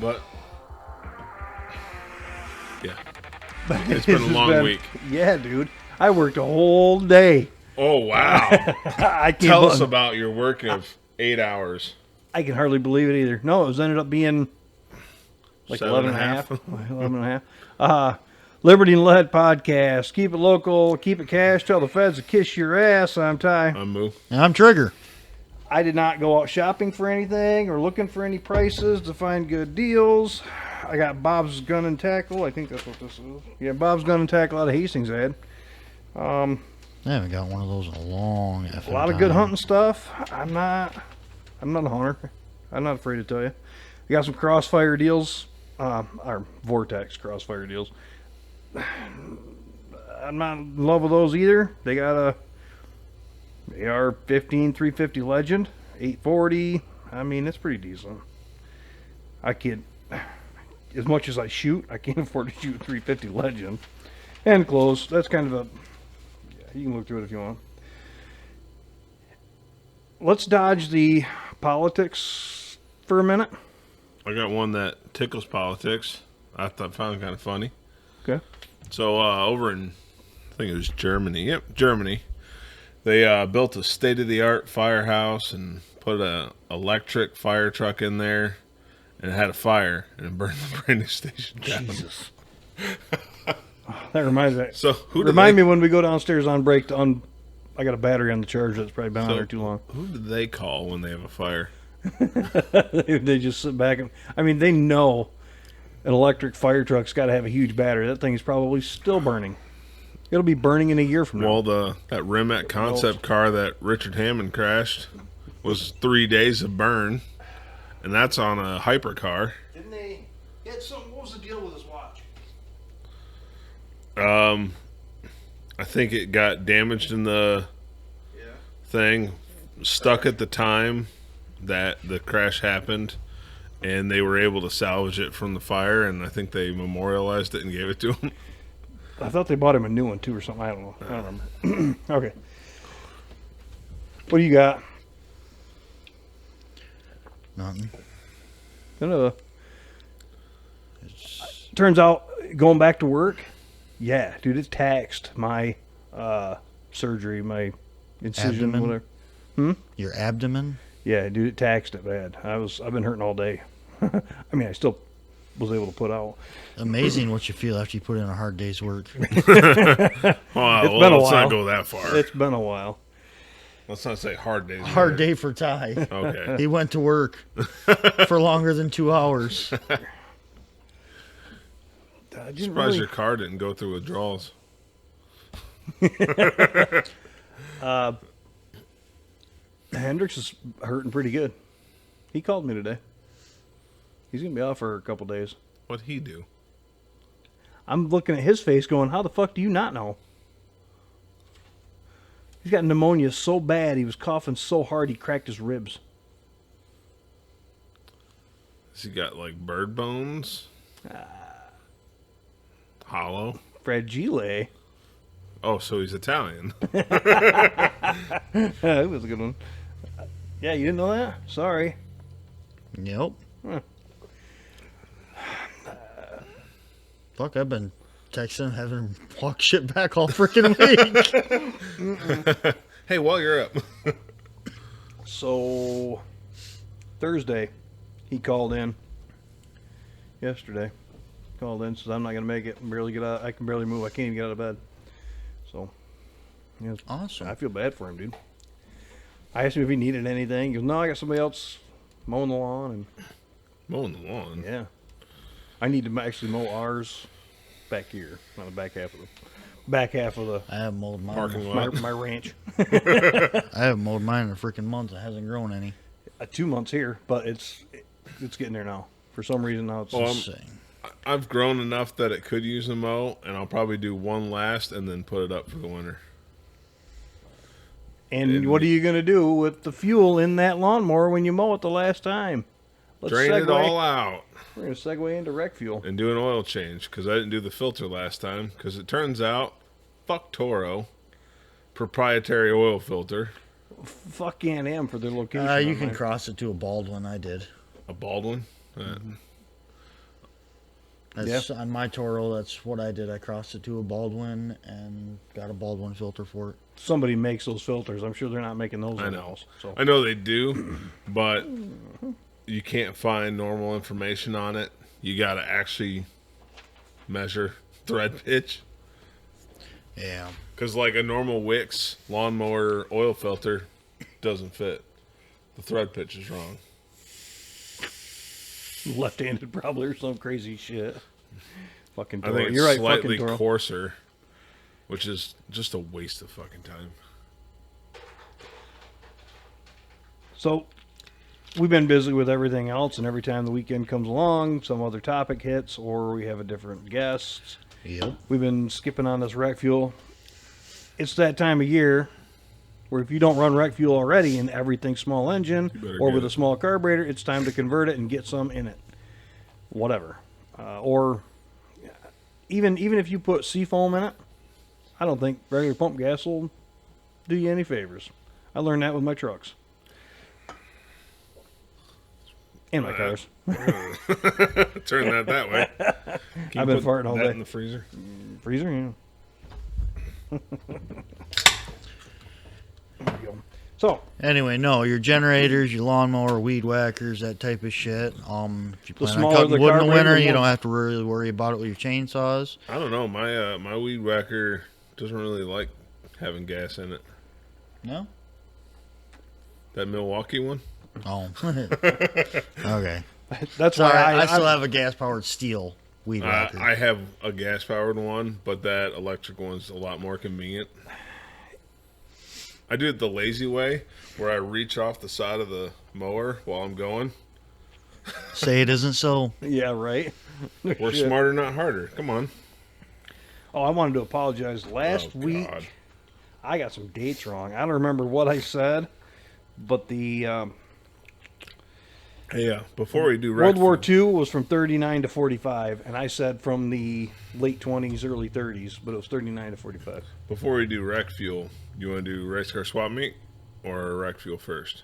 But yeah, it's been a long week. Yeah, dude. I worked a whole day. Oh wow! I can't Tell us about your work of 8 hours. I can hardly believe it either. No, it ended up being like 7 11 and a half. 11 and a half. Liberty and Lead podcast. Keep it local, keep it cash, tell the feds to kiss your ass. I'm Ty. I'm Moo. And I'm Trigger. I did not go out shopping for anything or looking for any prices to find good deals. I got Bob's Gun and Tackle. I think that's what this is. Yeah, Bob's Gun and Tackle out of Hastings ad. I haven't got one of those in a long effing A lot of good hunting stuff. I'm not a hunter. I'm not afraid to tell you. We got some Crossfire deals. Our Vortex Crossfire deals. I'm not in love with those either. They got a AR-15 350 Legend, 840. I mean, it's pretty decent. I can't, as much as I shoot, I can't afford to shoot 350 Legend. And close. That's kind of a, yeah, you can look through it if you want. Let's dodge the politics for a minute. I got one that tickles politics. I found it kind of funny. Okay. So over in, I think it was Germany. Yep, Germany. They built a state-of-the-art firehouse and put a electric fire truck in there, and it had a fire and it burned the brand new station down. Jesus. That reminds me. So remind me when we go downstairs on break to I got a battery on the charger that's probably been on there too long. Who do they call when they have a fire? They just sit back and, I mean, they know an electric fire truck's got to have a huge battery. That thing's probably still burning. It'll be burning in a year from now. Well, that Rimac concept car that Richard Hammond crashed was 3 days of burn, and that's on a hypercar. Didn't they get something? What was the deal with his watch? I think it got damaged in the thing, stuck at the time that the crash happened, and they were able to salvage it from the fire, and I think they memorialized it and gave it to him. I thought they bought him a new one too or something. I don't know. I don't remember. Okay. What do you got? Nothing. No. Turns out, going back to work, yeah, dude, it taxed my surgery, my incision, Abdomen? whatever. Your abdomen? Yeah, dude, it taxed it bad. I've been hurting all day. I mean, I still was able to put out. Amazing what you feel after you put in a hard day's work. Let's been a while. not go that far. It's been a while. Let's not say hard days. Hard day for Ty. Okay. He went to work for longer than 2 hours. I Surprised your car didn't go through withdrawals. Hendrix is hurting pretty good. He called me today. He's going to be off for a couple days. What'd he do? I'm looking at his face going, how the fuck do you not know? He's got pneumonia so bad, he was coughing so hard he cracked his ribs. Has he got like bird bones? Hollow? Fragile. Oh, so he's Italian. That was a good one. Yeah, you didn't know that? Sorry. Yep. Fuck, I've been texting, having him walk shit back all freaking week. Hey, while you're up. So, Thursday, he called in. Yesterday. Called in, says I'm not going to make it. I can barely move. I can't even get out of bed. So, yeah, Awesome. I feel bad for him, dude. I asked him if he needed anything. He goes, no, I got somebody else mowing the lawn. And Mowing the lawn? yeah. I need to actually mow ours back here, on the back half of the I haven't mowed mine. Parking lot. my ranch. I haven't mowed mine in a freaking month. It hasn't grown any. 2 months here, but it's getting there now. For some reason now it's Well, Insane. I've grown enough that it could use a mow, and I'll probably do one last and then put it up for the winter. And what are you going to do with the fuel in that lawnmower when you mow it the last time? Let's Drain it all out. We're going to segue into wreck fuel. And do an oil change, because I didn't do the filter last time, because it turns out, fuck Toro, proprietary oil filter. Fuck Can-Am for their location. You on can mine. cross it to a Baldwin. I did. A Baldwin? That's on my Toro. That's what I did. I crossed it to a Baldwin and got a Baldwin filter for it. Somebody makes those filters. I'm sure they're not making those I in know. house. So I know they do, but you can't find normal information on it. You got to actually measure thread pitch. Yeah. Because like a normal Wix lawnmower oil filter doesn't fit. The thread pitch is wrong. left-handed probably or some crazy shit. Fucking Toro. I think it's You're right, slightly fucking Toro. coarser, which is just a waste of fucking time. So we've been busy with everything else, and every time the weekend comes along, some other topic hits, or we have a different guest. Yep. We've been skipping on this rec fuel. It's that time of year where if you don't run rec fuel already in everything small engine or get with it. a small carburetor, it's time to convert it and get some in it. Whatever. Or even if you put seafoam in it, I don't think regular pump gas will do you any favors. I learned that with my trucks. And my cars. Turn that way. I've been farting all that day. in the freezer. Freezer, yeah. There you go. So, Anyway, no, your generators, your lawnmower, weed whackers, that type of shit. If you plan on smaller cutting the wood in the carburetor, winter, the you more- don't have to really worry about it with your chainsaws. I don't know. My weed whacker doesn't really like having gas in it. No? That Milwaukee one. Oh. Okay. that's Sorry, why I still have a gas-powered steel weed whacker. I have a gas powered one, but that electric one's a lot more convenient. I do it the lazy way, where I reach off the side of the mower while I'm going. Say it isn't so. Yeah, right. We're Shit. smarter, not harder. Come on. Oh, I wanted to apologize. Last week, God. I got some dates wrong. I don't remember what I said, but the Hey, before we do World rec War fuel- II was from 39 to 45, and I said from the late 20s, early 30s, but it was 39 to 45. Before we do rec fuel, you want to do race car swap meet or rec fuel first?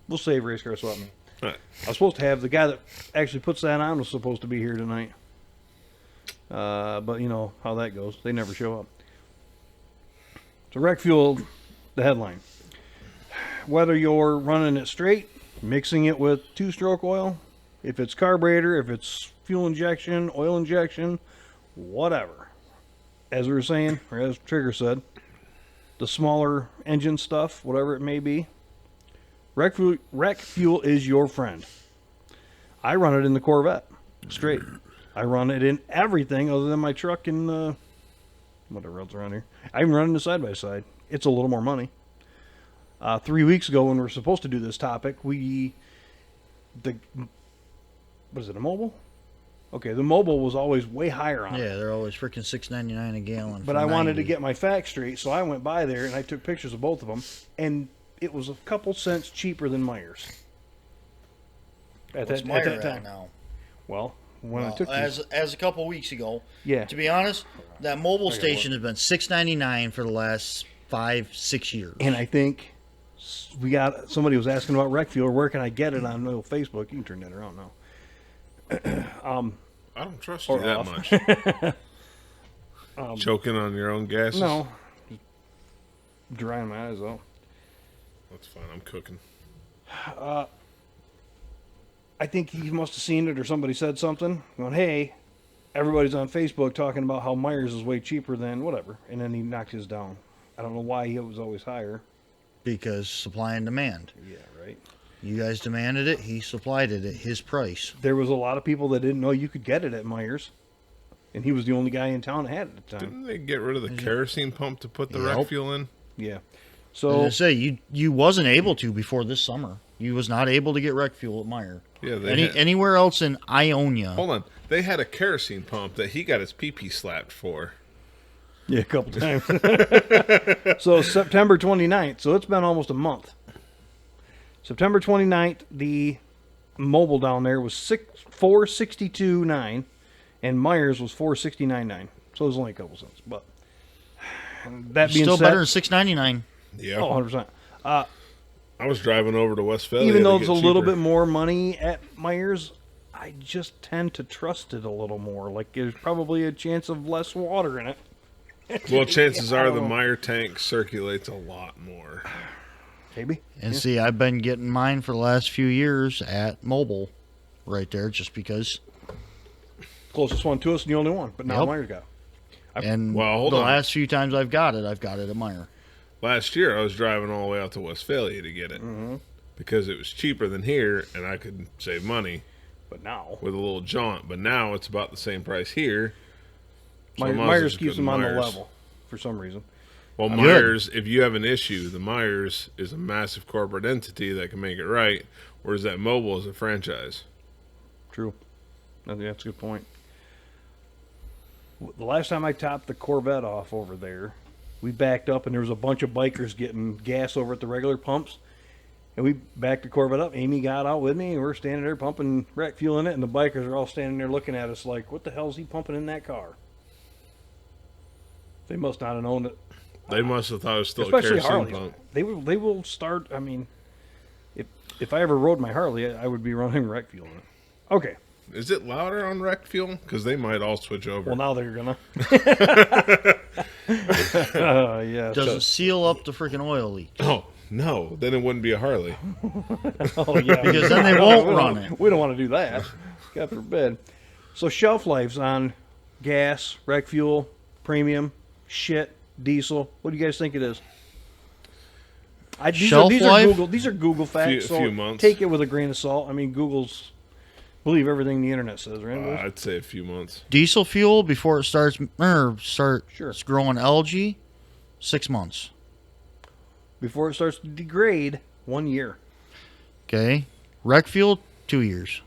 We'll save race car swap meet. All right. I was supposed to have the guy that actually puts that on was supposed to be here tonight. But you know how that goes. They never show up. So rec fuel, the headline. Whether you're running it straight, mixing it with two-stroke oil, if it's carburetor, if it's fuel injection, oil injection, whatever. As we were saying, or as Trigger said, the smaller engine stuff, whatever it may be, rec fuel is your friend. I run it in the Corvette, straight. I run it in everything other than my truck and whatever else around here. I even run it in the side-by-side. It's a little more money. 3 weeks ago when we were supposed to do this topic, what is it, a mobile? Okay, the mobile was always way higher on it. Yeah, they're always freaking $6.99 a gallon. But for I wanted to 90. get my facts straight, so I went by there and I took pictures of both of them, and it was a couple cents cheaper than Myers. At What's that Meyer time. at now? Well, when I Well, took these, as a couple weeks ago. yeah, To be honest, that mobile Okay, station has been $6.99 for the last 5-6 years. and I think somebody was asking about rec fuel. Where can I get it on Facebook? You can turn that around now. I don't trust Or you that off. much. Choking on your own gases? No, just drying my eyes out. That's fine. I'm cooking. I think he must have seen it or somebody said something going, hey, everybody's on Facebook talking about how Myers is way cheaper than whatever. And then he knocked his down. I don't know why he was always higher. Because supply and demand. Yeah, right. You guys demanded it, he supplied it at his price. There was a lot of people that didn't know you could get it at Myers. And he was the only guy in town that had it at the time. Didn't they get rid of the kerosene pump to put the Yep. rec fuel in? Yeah. I So, was gonna say you wasn't able to before this summer. You was not able to get rec fuel at Meyer. Yeah, they had, Anywhere else in Ionia. hold on. They had a kerosene pump that he got his pee-pee slapped for. yeah, a couple times. So, September 29th. So, it's been almost a month. September 29th, the mobile down there was $462.9, and Myers was $469.9. So it was only a couple cents. But that being Still said, better than $6.99. Yeah. oh, 100%. I was driving over to Westphalia. Even though to it's a get little cheaper. bit more money at Myers, I just tend to trust it a little more. Like there's probably a chance of less water in it. Well, chances I are don't the know. Meyer tank circulates a lot more. Maybe. And see, I've been getting mine for the last few years at Mobile, right there, just because. Closest one to us and the only one. But now Yep. Meyer's got it. And Well, hold the on. last few times I've got it at Meyer. Last year, I was driving all the way out to Westphalia to get it because it was cheaper than here, and I could save money But now with a little jaunt. But now it's about the same price here. So I might as well Myers just keeps go to them on the Myers. level for some reason. Well, Good. Myers, if you have an issue, the Myers is a massive corporate entity that can make it right, whereas that Mobile is a franchise. True. I think that's a good point. The last time I topped the Corvette off over there, we backed up and there was a bunch of bikers getting gas over at the regular pumps. And we backed the Corvette up. Amy got out with me and we're standing there pumping wreck fuel in it. And the bikers are all standing there looking at us like, what the hell is he pumping in that car? They must not have known it. They must have thought it was still Especially a kerosene Harleys. pump. They will start. I mean, if I ever rode my Harley, I would be running wreck fuel in it. Okay. Is it louder on wreck fuel? Because they might all switch over. Well, now they're gonna. Yeah. Does it seal up the freaking oil leak? Oh, no. Then it wouldn't be a Harley. Oh yeah. Because then they won't run it. We don't want to do that. God forbid. So shelf lives on gas, wreck fuel, premium, shit, diesel. What do you guys think it is? Shelf life? These are Google facts. Few so months. take it with a grain of salt. I mean, Google's believe everything the internet says, right? boys? I'd say a few months. Diesel fuel before it starts Sure. growing algae, 6 months. Before it starts to degrade, 1 year. Okay. Wreck fuel, 2 years.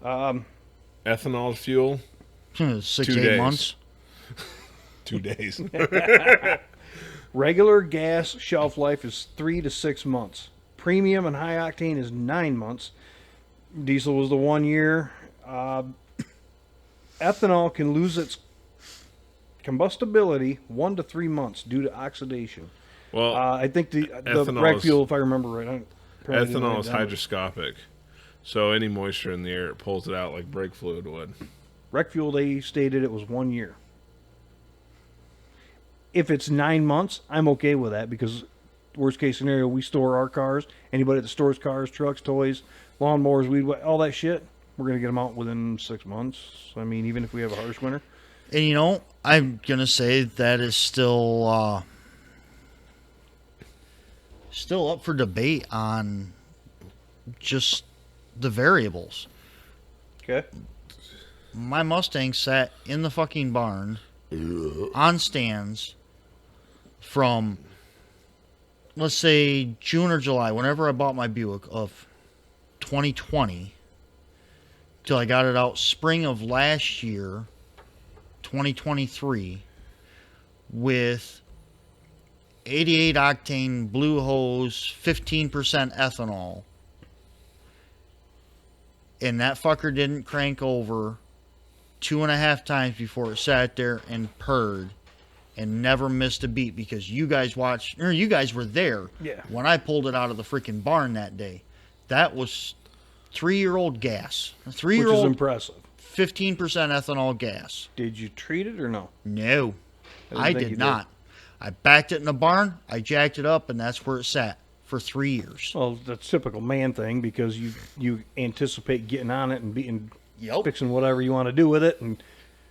Ethanol fuel, 6 2 8 days. months. 2 days. Regular gas shelf life is 3 to 6 months. Premium and high octane is 9 months. Diesel was the 1 year. Ethanol can lose its combustibility 1 to 3 months due to oxidation. Well, I think the ethanol wreck is- fuel, if I remember right, I probably didn't ethanol write is it down. hydroscopic. So any moisture in the air, it pulls it out like brake fluid would. Wreck fuel, they stated it was 1 year. If it's 9 months, I'm okay with that because worst case scenario, we store our cars. Anybody that stores cars, trucks, toys, lawnmowers, weed, all that shit, we're going to get them out within 6 months. I mean, even if we have a harsh winter. And you know, I'm going to say that is still up for debate on just the variables. Okay. My Mustang sat in the fucking barn on stands from, let's say, June or July, whenever I bought my Buick of 2020, till I got it out spring of last year, 2023, with 88 octane blue hose, 15% ethanol. And that fucker didn't crank over 2.5 times before it sat there and purred and never missed a beat because you guys you guys were there Yeah. when I pulled it out of the freaking barn that day. That was 3-year-old gas. Which is 3-year-old impressive. 15% ethanol gas. Did you treat it or no? No, didn't I think you did did. not. I backed it in the barn, I jacked it up, and that's where it sat for 3 years. Well, that's typical man thing because you anticipate getting on it and fixing whatever you want to do with it, and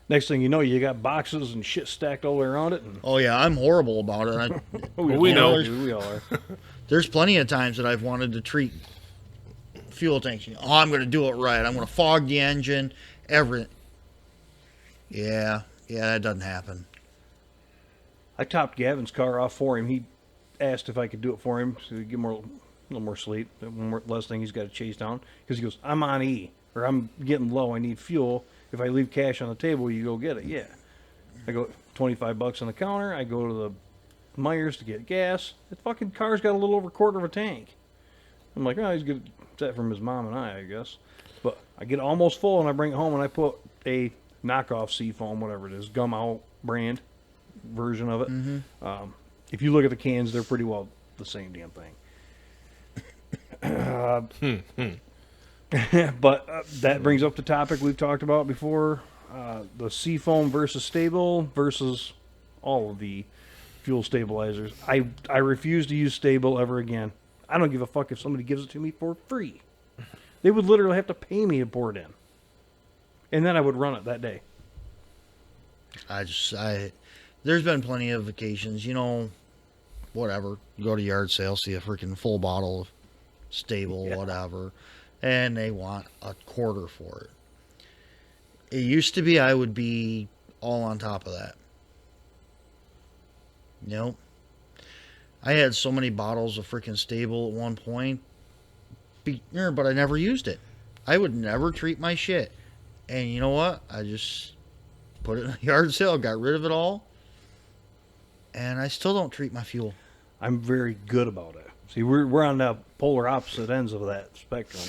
next thing you know, you got boxes and shit stacked all the way around it. And Oh yeah, I'm horrible about it. We know. We all are. There's plenty of times that I've wanted to treat fuel tanks. Oh, I'm going to do it right. I'm going to fog the engine, everything. Yeah, that doesn't happen. I topped Gavin's car off for him. He asked if I could do it for him so he'd get a little more sleep. Less thing he's got to chase down because he goes, I'm on E, or I'm getting low. I need fuel. If I leave cash on the table, you go get it. Yeah. I go $25 on the counter. I go to the Myers to get gas. The fucking car's got a little over a quarter of a tank. I'm like, oh, he's good. That from his mom and I guess. But I get almost full and I bring it home and I put a knockoff Seafoam, whatever it is, Gum Out brand version of it. If you look at the cans, they're pretty well the same damn thing. But that brings up the topic we've talked about before: the seafoam versus stable versus all of the fuel stabilizers. I refuse to use stable ever again. I don't give a fuck if somebody gives it to me for free. They would literally have to pay me to pour it in, and then I would run it that day. There's been plenty of occasions, whatever. You go to yard sale, see a freaking full bottle of stable, whatever, and they want a quarter for it. It used to be I would be all on top of that. I had so many bottles of freaking stable at one point, but I never used it. I would never treat my shit. And you know what? I just put it in a yard sale, got rid of it all, and I still don't treat my fuel. I'm very good about it. See, we're on the polar opposite ends of that spectrum.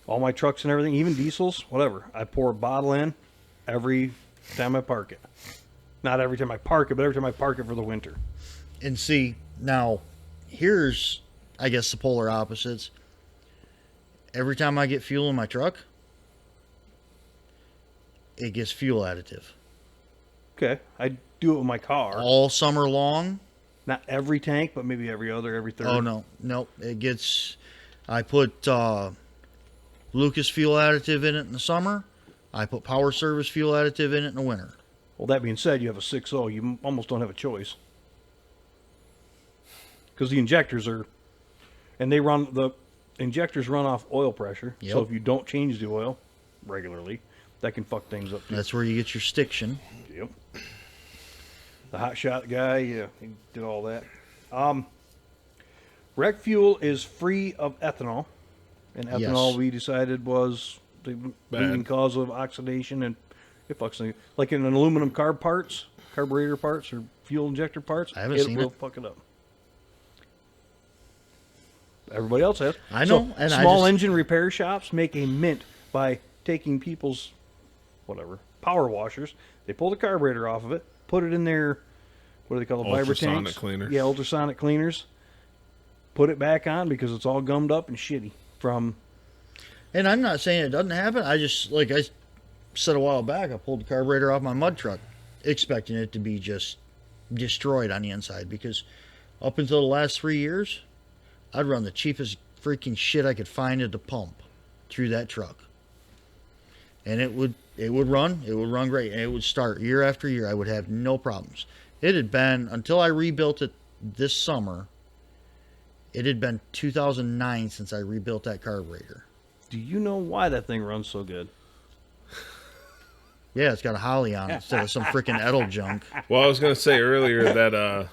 All my trucks and everything, even diesels, whatever, I pour a bottle in every time I park it. Not every time I park it, but every time I park it for the winter. And see, now, here's, I guess, the polar opposites. Every time I get fuel in my truck, it gets fuel additive. Okay, I do it with my car. All summer long. Not every tank, but maybe every other, every third. Oh, no. I put Lucas fuel additive in it in the summer. I put Power Service fuel additive in it in the winter. Well, that being said, you have a 6.0. You almost don't have a choice. Because the injectors the injectors run off oil pressure. Yep. So if you don't change the oil regularly, that can fuck things up too. That's where you get your stiction. Yep. The hot shot guy, he did all that. Rec fuel is free of ethanol. And ethanol, we decided, was the leading cause of oxidation, and it fucks things. Like in an aluminum carburetor parts, or fuel injector parts, it will fuck it up. Everybody else has. I know. So, and small engine repair shops make a mint by taking people's power washers. They pull the carburetor off of it, put it in their, what do they call it, vibra tanks? Ultrasonic cleaners. Yeah, ultrasonic cleaners. Put it back on because it's all gummed up and shitty from. And I'm not saying it doesn't happen. I just, like I said a while back, I pulled the carburetor off my mud truck, expecting it to be just destroyed on the inside, because up until the last 3 years, I'd run the cheapest freaking shit I could find at the pump through that truck. And it would run great, and it would start year after year. I would have no problems. It had been, until I rebuilt it this summer, it had been 2009 since I rebuilt that carburetor. Do you know why that thing runs so good? Yeah, it's got a Holly on it instead of some freaking Edel junk. Well, I was going to say earlier that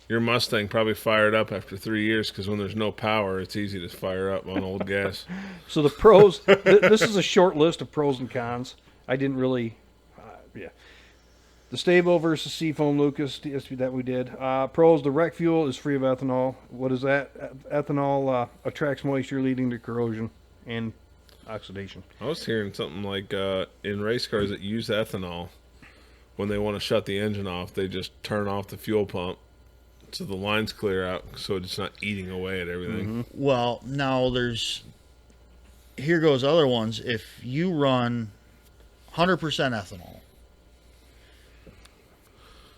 your Mustang probably fired up after 3 years, because when there's no power, it's easy to fire up on old gas. So the pros, this is a short list of pros and cons. I didn't really, The stable versus seafoam, Lucas, that we did. Pros, the rec fuel is free of ethanol. What is that? Ethanol attracts moisture, leading to corrosion and oxidation. I was hearing something like in race cars that use ethanol, when they want to shut the engine off, they just turn off the fuel pump so the lines clear out, so it's not eating away at everything. Mm-hmm. Well, now here goes other ones. If you run 100% ethanol,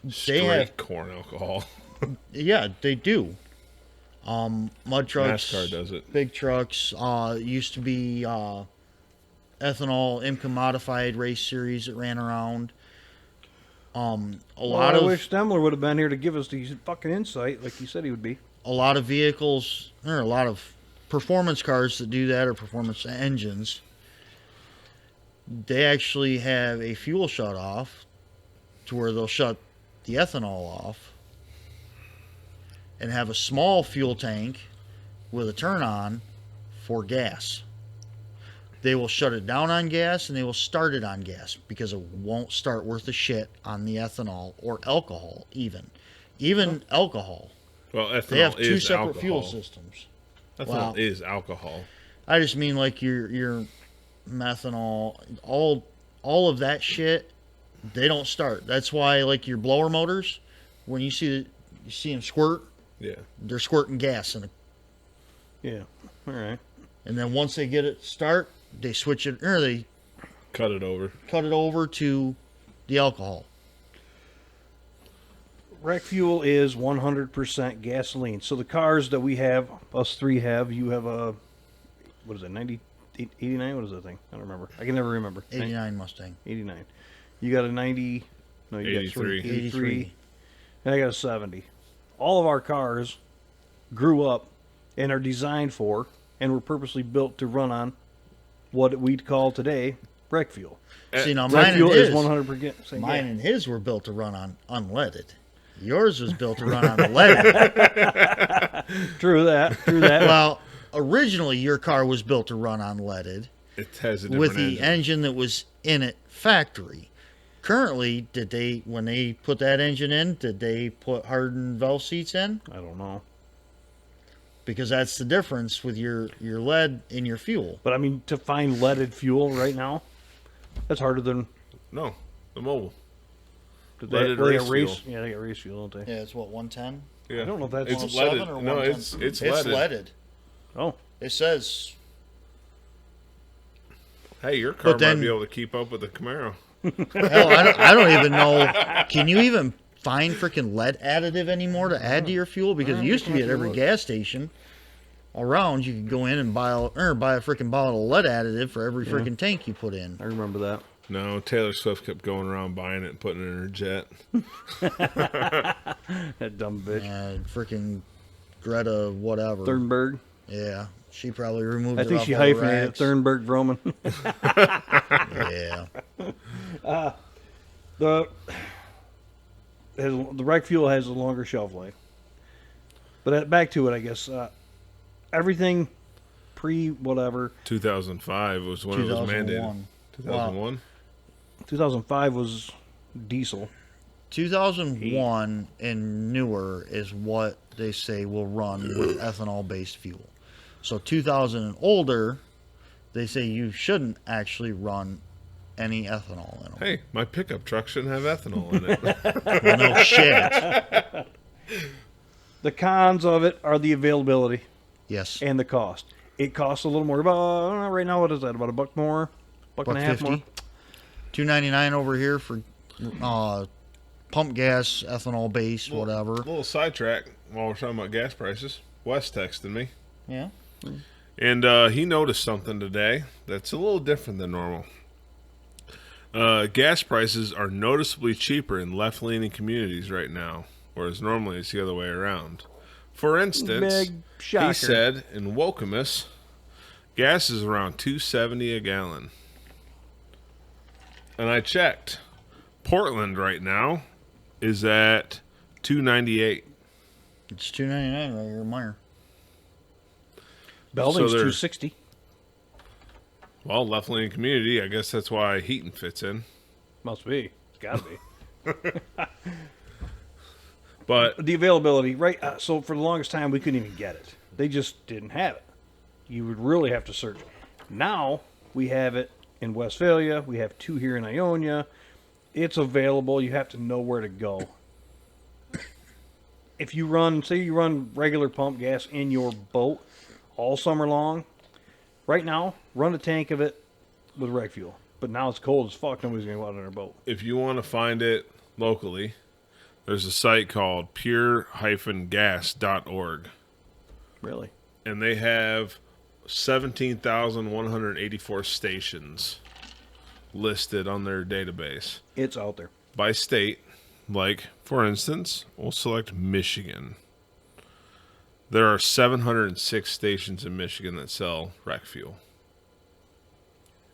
straight corn alcohol. Yeah, they do. Mud trucks, NASCAR does it. Big trucks. Used to be ethanol IMCA modified race series that ran around. I wish Stemler would have been here to give us the fucking insight, like he said he would be. A lot of vehicles, or a lot of performance cars that do that, or performance engines, they actually have a fuel shut off to where they'll shut the ethanol off and have a small fuel tank with a turn on for gas. They will shut it down on gas, and they will start it on gas, because it won't start worth a shit on the ethanol or alcohol even. Even alcohol. Well, ethanol they have two is separate alcohol. fuel systems. Ethanol is alcohol. I just mean like your methanol, all of that shit, they don't start. That's why like your blower motors, when you see them squirt, yeah, they're squirting gas in it. Yeah. All right. And then once they get it start, they switch it, or they Cut it over. cut it over to the alcohol. Rec fuel is 100% gasoline. So the cars that we have, us three have, you have a, what is it, 90, 89? What is that thing? I don't remember. I can never remember. 89 Mustang. 89. You got a 90, no, you 83. got 83. And I got a 70. All of our cars grew up and are designed for and were purposely built to run on what we'd call today rec fuel. See, now Rec mine fuel and is his, 100%. mine and his were built to run on unleaded. Yours was built to run on leaded. True that. True that. Well, originally your car was built to run on leaded It has a different with the engine that was in it factory. Currently, when they put that engine in, did they put hardened valve seats in? I don't know. Because that's the difference with your lead in your fuel. But I mean, to find leaded fuel right now, that's harder than No, the mobile. they Leaded got race race. fuel. Yeah, they got race fuel, don't they? Yeah, it's what, 110? Yeah. I don't know if that's it's 107 leaded. or No, 110. it's It's leaded. leaded. Oh, It says. Hey, your car But then- might be able to keep up with the Camaro. Hell, I don't even know. Can you even find freaking lead additive anymore to add to your fuel? Because it used to be at every gas station around, you could go in and buy a freaking bottle of lead additive for every freaking tank you put in. I remember that. No, Taylor Swift kept going around buying it and putting it in her jet. That dumb bitch. Freaking Greta, whatever. Thunberg. Yeah, she probably removed. I it think off she all the hyphenated racks. Thunberg Vroman. Yeah. The rec fuel has a longer shelf life. But back to it, I guess. Everything pre whatever. 2005 was when it was mandated. 2001. 2001? 2005 was diesel. 2001 and newer is what they say will run with ethanol-based fuel. So 2000 and older, they say you shouldn't actually run any ethanol in them. Hey, my pickup truck shouldn't have ethanol in it. Well, no shit. The cons of it are the availability Yes. and the cost. It costs a little more. About right now, what is that? About $1 more, buck and a half more. $2.99 over here for pump gas, ethanol base, whatever. Little sidetrack while we're talking about gas prices. Wes texted me, Yeah. and he noticed something today that's a little different than normal. Gas prices are noticeably cheaper in left-leaning communities right now, whereas normally it's the other way around. For instance, Big shocker. he said in Wokemus, gas is around $2.70 a gallon. And I checked. Portland right now is at $2.98. It's $2.99 right here, Meyer. Belding's So they're- $2.60. Well, left-leaning community, I guess that's why Heaton fits in. Must be. Gotta be. But The availability, right? So for the longest time, we couldn't even get it. They just didn't have it. You would really have to search. Now we have it in Westphalia. We have 2 here in Ionia. It's available. You have to know where to go. If you run, say you run regular pump gas in your boat all summer long, right now, run a tank of it with rec fuel. But now it's cold as fuck. Nobody's going to go out on their boat. if you want to find it locally, there's a site called pure-gas.org. Really? And they have 17,184 stations listed on their database It's out there. by state. Like, for instance, we'll select Michigan. There are 706 stations in Michigan that sell rec fuel.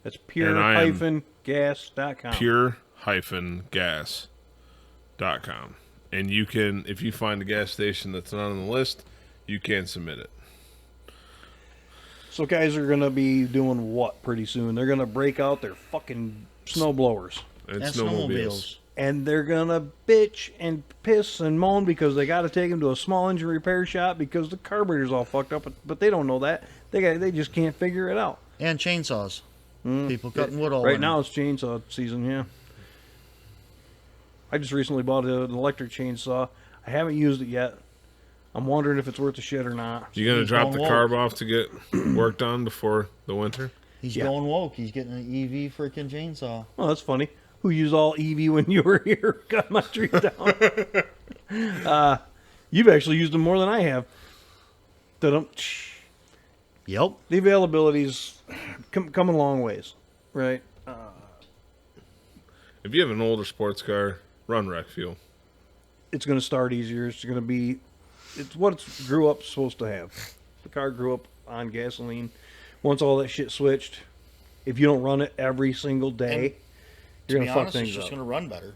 That's And I am pure-gas.com. pure-gas.com. And you can, if you find a gas station that's not on the list, you can submit it. So guys are going to be doing what pretty soon? They're going to break out their fucking snow blowers. And And snowmobiles. snowmobiles. And they're going to bitch and piss and moan because they got to take them to a small engine repair shop because the carburetor's all fucked up. But they don't know that. They just can't figure it out. And chainsaws. People cutting wood all Right winter. now it's chainsaw season, yeah. I just recently bought an electric chainsaw. I haven't used it yet. I'm wondering if it's worth the shit or not. You gonna He's drop the going carb off to get work done before the winter? He's Yeah. going woke. He's getting an EV freaking chainsaw. Oh, that's funny. Who used all EV when you were here? Cut my tree down. You've actually used them more than I have. The Yep. availability's come a long ways, right? If you have an older sports car, run rec fuel. It's going to start easier. It's going to be, it's what it grew up supposed to have. The car grew up on gasoline. Once all that shit switched, if you don't run it every single day, you're To going be to fuck honest, it's things just up. going to run better.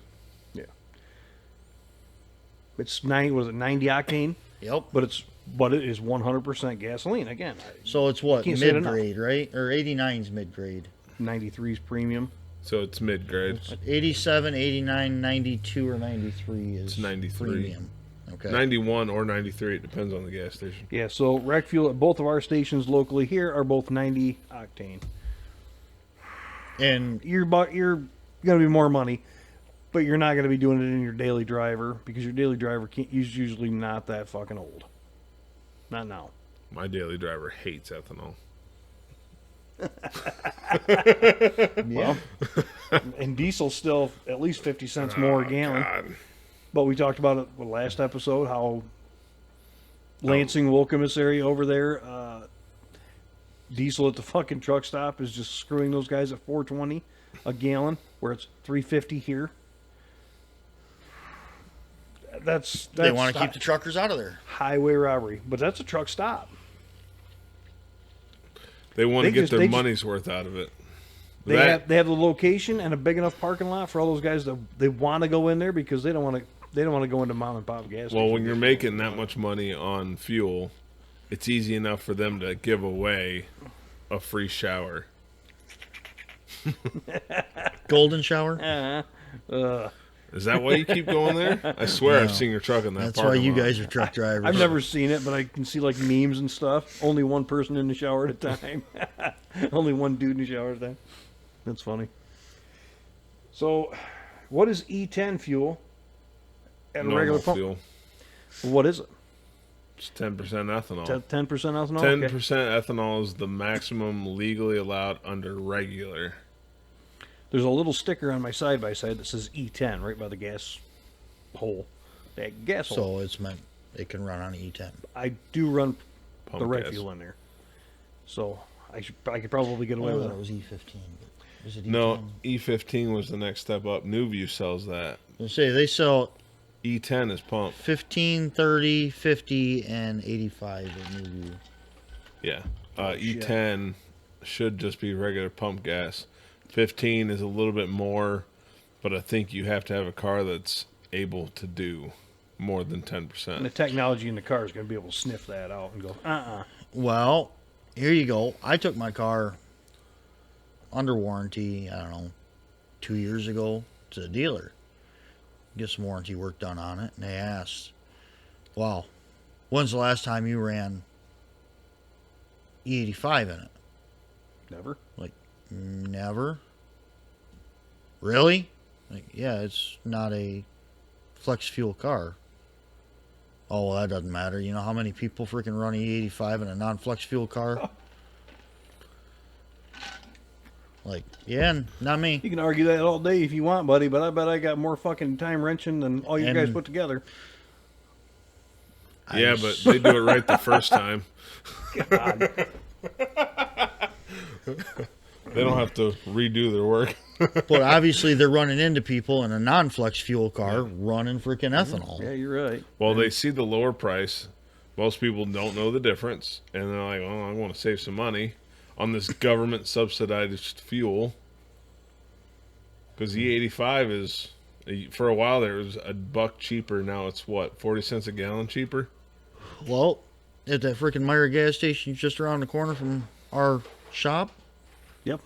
It's 90 octane, Yep. but it is 100% gasoline. Again, So it's what? Can't say it Mid-grade, right? Or 89's mid-grade. 93's premium. So it's mid grade. 87, 89, 92, or 93 is It's 93. premium. Okay. 91 or 93. It depends on the gas station. Yeah, so rec fuel at both of our stations locally here are both 90 octane. And You're going to be more money, but you're not going to be doing it in your daily driver because your daily driver is usually not that fucking old. Not now. My daily driver hates ethanol. yeah, And diesel's still at least 50 cents more a gallon. God. But we talked about it in the last episode how Lansing Wool Commissary over there, diesel at the fucking truck stop is just screwing those guys at $4.20 a gallon, where it's $3.50 here. That's they want to keep the truckers out of there. highway robbery, but that's a truck stop. They want to They get just- their they just- money's worth out of it. They have the location and a big enough parking lot for all those guys that they want to go in there because they don't want to go into mom and pop gas. Well, stations. when you're making that much money on fuel, it's easy enough for them to give away a free shower. Golden shower. Is that why you keep going there? I swear No. I've seen your truck in that That's why parking you lot. guys are truck drivers. I've never seen it, but I can see like memes and stuff. Only one person in the shower at a time. Only one dude in the shower at a time. That's funny. So, what is E10 fuel at a Normal regular pump? fuel. What is it? It's 10% ethanol. 10% ethanol? 10% Okay. ethanol is the maximum legally allowed under regular. There's a little sticker on my side-by-side that says E10 right by the gas hole. That gas hole. So it's meant it can run on E10. I do run Pump the red gas. fuel in there. So, I could probably get away I with thought it. it was E15. But is it E10? No, E15 was the next step up. Newview sells that. They say they sell E10 is pump. 15, 30, 50, and 85 at Newview. Yeah. shit. E10 should just be regular pump gas. 15 is a little bit more, but I think you have to have a car that's able to do more than And the 10%. technology in the car is going to be able to sniff that out and go, Well, here you go. I took my car under warranty, I don't know, 2 years ago to the dealer. Get some warranty work done on it. And they asked, wow, when's the last time you ran E85 in it? Never. Never. Really? Like, yeah, it's not a flex fuel car. Oh, well, that doesn't matter. You know how many people freaking run E85 in a non-flex fuel car? Like, yeah, not me. You can argue that all day if you want, buddy, but I bet I got more fucking time wrenching than all you guys And- put together. Yeah, but they do it right the first time. God. They don't have to redo their work. But obviously they're running into people in a non-flex fuel car running freaking ethanol. Yeah, you're right. Well, they see the lower price. Most people don't know the difference. And they're like, oh, I want to save some money on this government subsidized fuel. Because E85 is, for a while there, it was $1 cheaper. Now it's what, 40 cents a gallon cheaper? Well, at that freaking Meyer gas station just around the corner from our shop, Yep.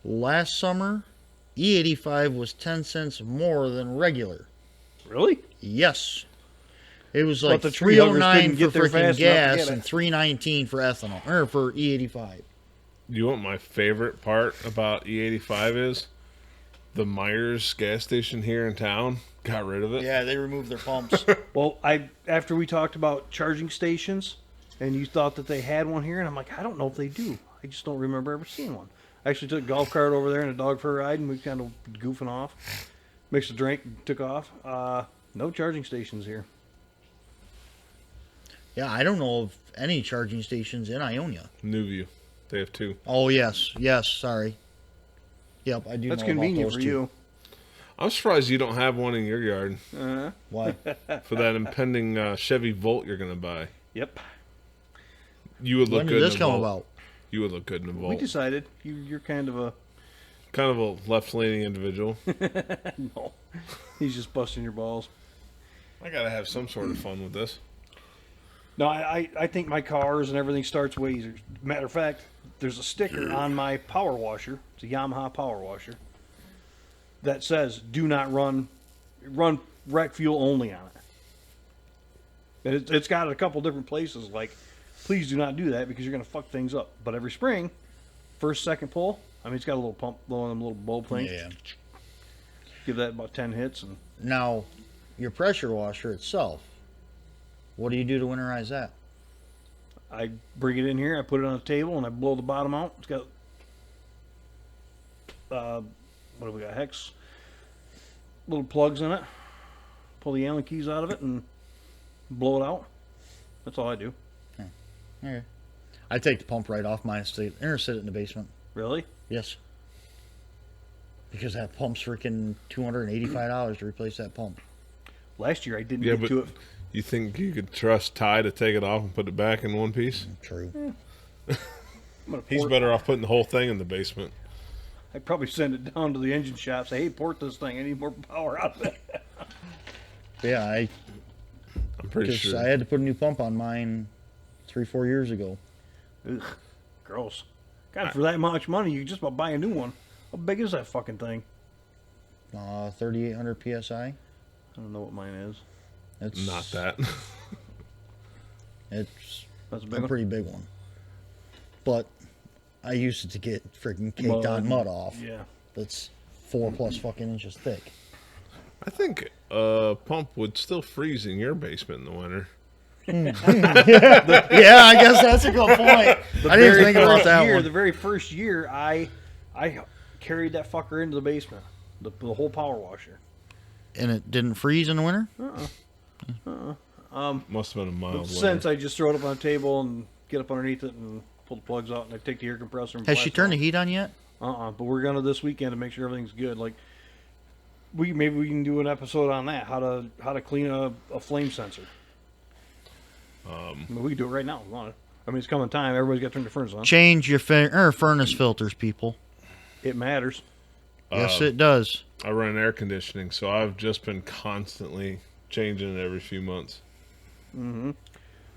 last summer, E85 was 10 cents more than regular. Really? Yes. It was like the tree huggers $3.09 couldn't for get there freaking fast enough to gas get and it. $3.19 for ethanol, or for E85. You know what my favorite part about E85 is? The Myers gas station here in town got rid of it. Yeah, they removed their pumps. Well, after we talked about charging stations, and you thought that they had one here, and I'm like, I don't know if they do. I just don't remember ever seeing one. I actually took a golf cart over there and a dog for a ride, and we kind of goofing off. Mixed a drink, and took off. No charging stations here. Yeah, I don't know of any charging stations in Ionia. Newview, they have 2. Oh, yes. Yes, sorry. Yep, I do That's know convenient about for those you. I'm surprised you don't have one in your yard Why? for that impending Chevy Volt you're gonna buy. Yep. You would look When good did in this a come Volt. about? You would look good in a We Volt. decided you're kind of a Kind of a left-leaning individual. no. He's just busting your balls. I gotta have some sort of fun with this. No, I think my cars and everything starts way easier. Matter of fact, there's a sticker on my power washer. It's a Yamaha power washer that says "Do not run rec fuel only" on it. And it's got it a couple different places. Like, please do not do that because you're gonna fuck things up. But every spring, first, second pull, I mean, it's got a little pump, one of them little bulb things. Yeah. Give that about 10 hits, and Now, your pressure washer itself, what do you do to winterize that? I bring it in here. I put it on a table, and I blow the bottom out. It's got what do we got? Hex little plugs in it. Pull the Allen keys out of it and blow it out. That's all I do. Okay. I take the pump right off mine and sit it in the basement. Really? Yes. Because that pump's freaking $285 to replace that pump. Last year I didn't Yeah, get but to it. you think you could trust Ty to take it off and put it back in one piece? True. I'm gonna He's port- better off putting the whole thing in the basement. I'd probably send it down to the engine shop. Say, hey, port this thing. I need more power out of it. Yeah, I'm pretty because sure. I had to put a new pump on mine 3-4 years ago. Ugh, gross. God, for that much money, you can just about buy a new one. How big is that fucking thing? 3,800 PSI. I don't know what mine is. It's Not that. It's That's a a big one. pretty big one. But I used it to get freaking caked Mud. on mud off. Yeah. That's 4+ fucking inches thick. I think a pump would still freeze in your basement in the winter. Yeah, I guess that's a good point. I didn't even think about that The one. very first year, I carried that fucker into the basement, the whole power washer. And it didn't freeze in the winter? Must have been a mild Since winter. I just throw it up on the table and get up underneath it and pull the plugs out, and I take the air compressor. And Has she blast turned the off. heat on yet? But we're gonna this weekend to make sure everything's good. Like, maybe we can do an episode on that, how to clean a flame sensor. I mean, we can do it right now if we want it. I mean, it's coming time. Everybody's got to turn their furnace on. Change your furnace filters, people. It matters. Yes, it does. I run air conditioning, so I've just been constantly changing it every few months. You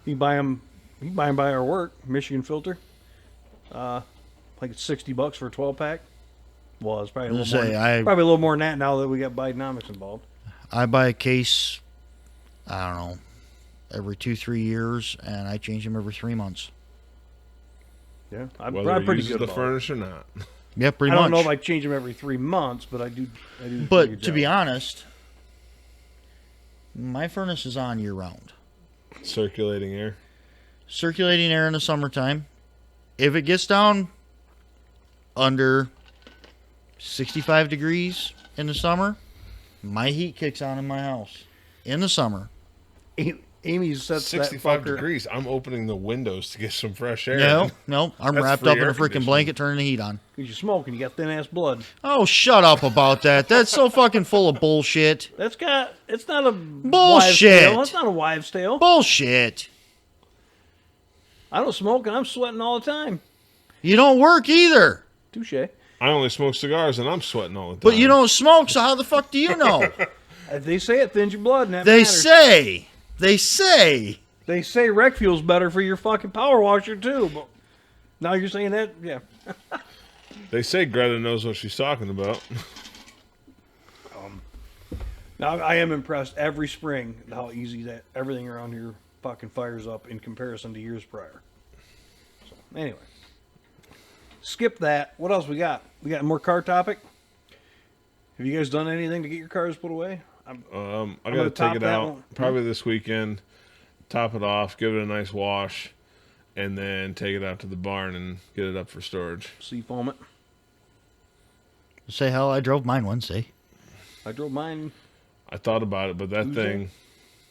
can buy them. You can buy them by our work. Michigan filter. Like it's $60 for a 12-pack. Well, it's probably a little more. Probably a little more than that now that we got Bidenomics involved. I buy a case, I don't know, every 2-3 years, and I change them every 3 months. Yeah, I'm Whether it pretty uses good the about it. furnace or not. Yeah, pretty I much. don't know if I change them every 3 months, but I do. a pretty But good to be job. honest, my furnace is on year round. Circulating air. Circulating air in the summertime. If it gets down under 65 degrees in the summer, my heat kicks on in my house. In the summer. Amy sets 65 that fucker. degrees. I'm opening the windows to get some fresh air. No, I'm That's wrapped free up in air a freaking conditioning. blanket turning the heat on. Because you're smoking, you got thin ass blood. Oh, shut up about that. That's so fucking full of bullshit. It's not a Bullshit. wives' tale. It's not a wives' tale. Bullshit. I don't smoke and I'm sweating all the time. You don't work either. Touche. I only smoke cigars and I'm sweating all the time. But you don't smoke, so how the fuck do you know? They say it thins your blood, and that They matters. say. They say. They say rec fuel's better for your fucking power washer too. But now you're saying that, yeah. They say Greta knows what she's talking about. Now I am impressed every spring how easy that everything around here fucking fires up in comparison to years prior. So anyway, skip that. What else we got? We got more car topic. Have you guys done anything to get your cars put away? I gonna gotta top take it that out one. probably this weekend. Top it off, give it a nice wash, and then take it out to the barn and get it up for storage. Seafoam it. Say hell, I drove mine Wednesday. I drove mine I thought about it, but that Tuesday? thing,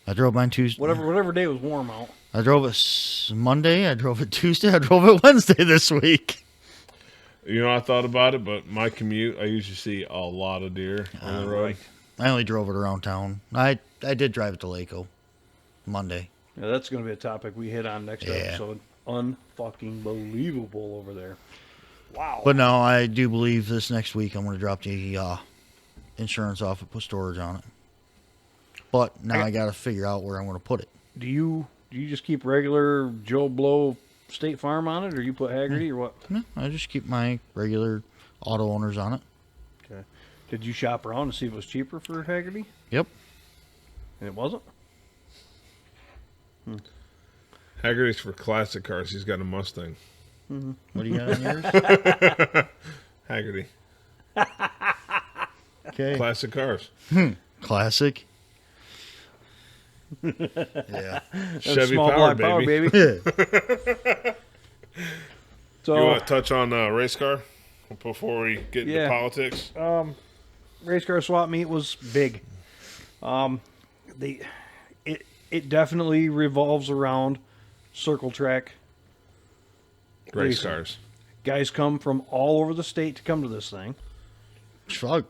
I drove mine Tuesday. whatever day was warm out. I drove it Monday. I drove it Tuesday. I drove it Wednesday this week. I thought about it, but my commute, I usually see a lot of deer on the road. Right. I only drove it around town. I did drive it to Laco Monday. Yeah, that's going to be a topic we hit on next episode. Unfucking believable over there. Wow. But no, I do believe this next week I'm going to drop the insurance off and put storage on it. But now I got to figure out where I'm going to put it. Do you just keep regular Joe Blow State Farm on it, or you put Haggerty, or what? No, I just keep my regular auto owners on it. Okay. Did you shop around to see if it was cheaper for Haggerty? Yep. And it wasn't? Haggerty's for classic cars. He's got a Mustang. What do you got on yours? Haggerty. Okay. Classic cars. Classic. Yeah. Chevy Small Power, block baby. So, You want to touch on race car before we get into Yeah. politics? race car swap meet was big. It definitely revolves around circle track. Race racing. cars. Guys come from all over the state to come to this thing. Fuck.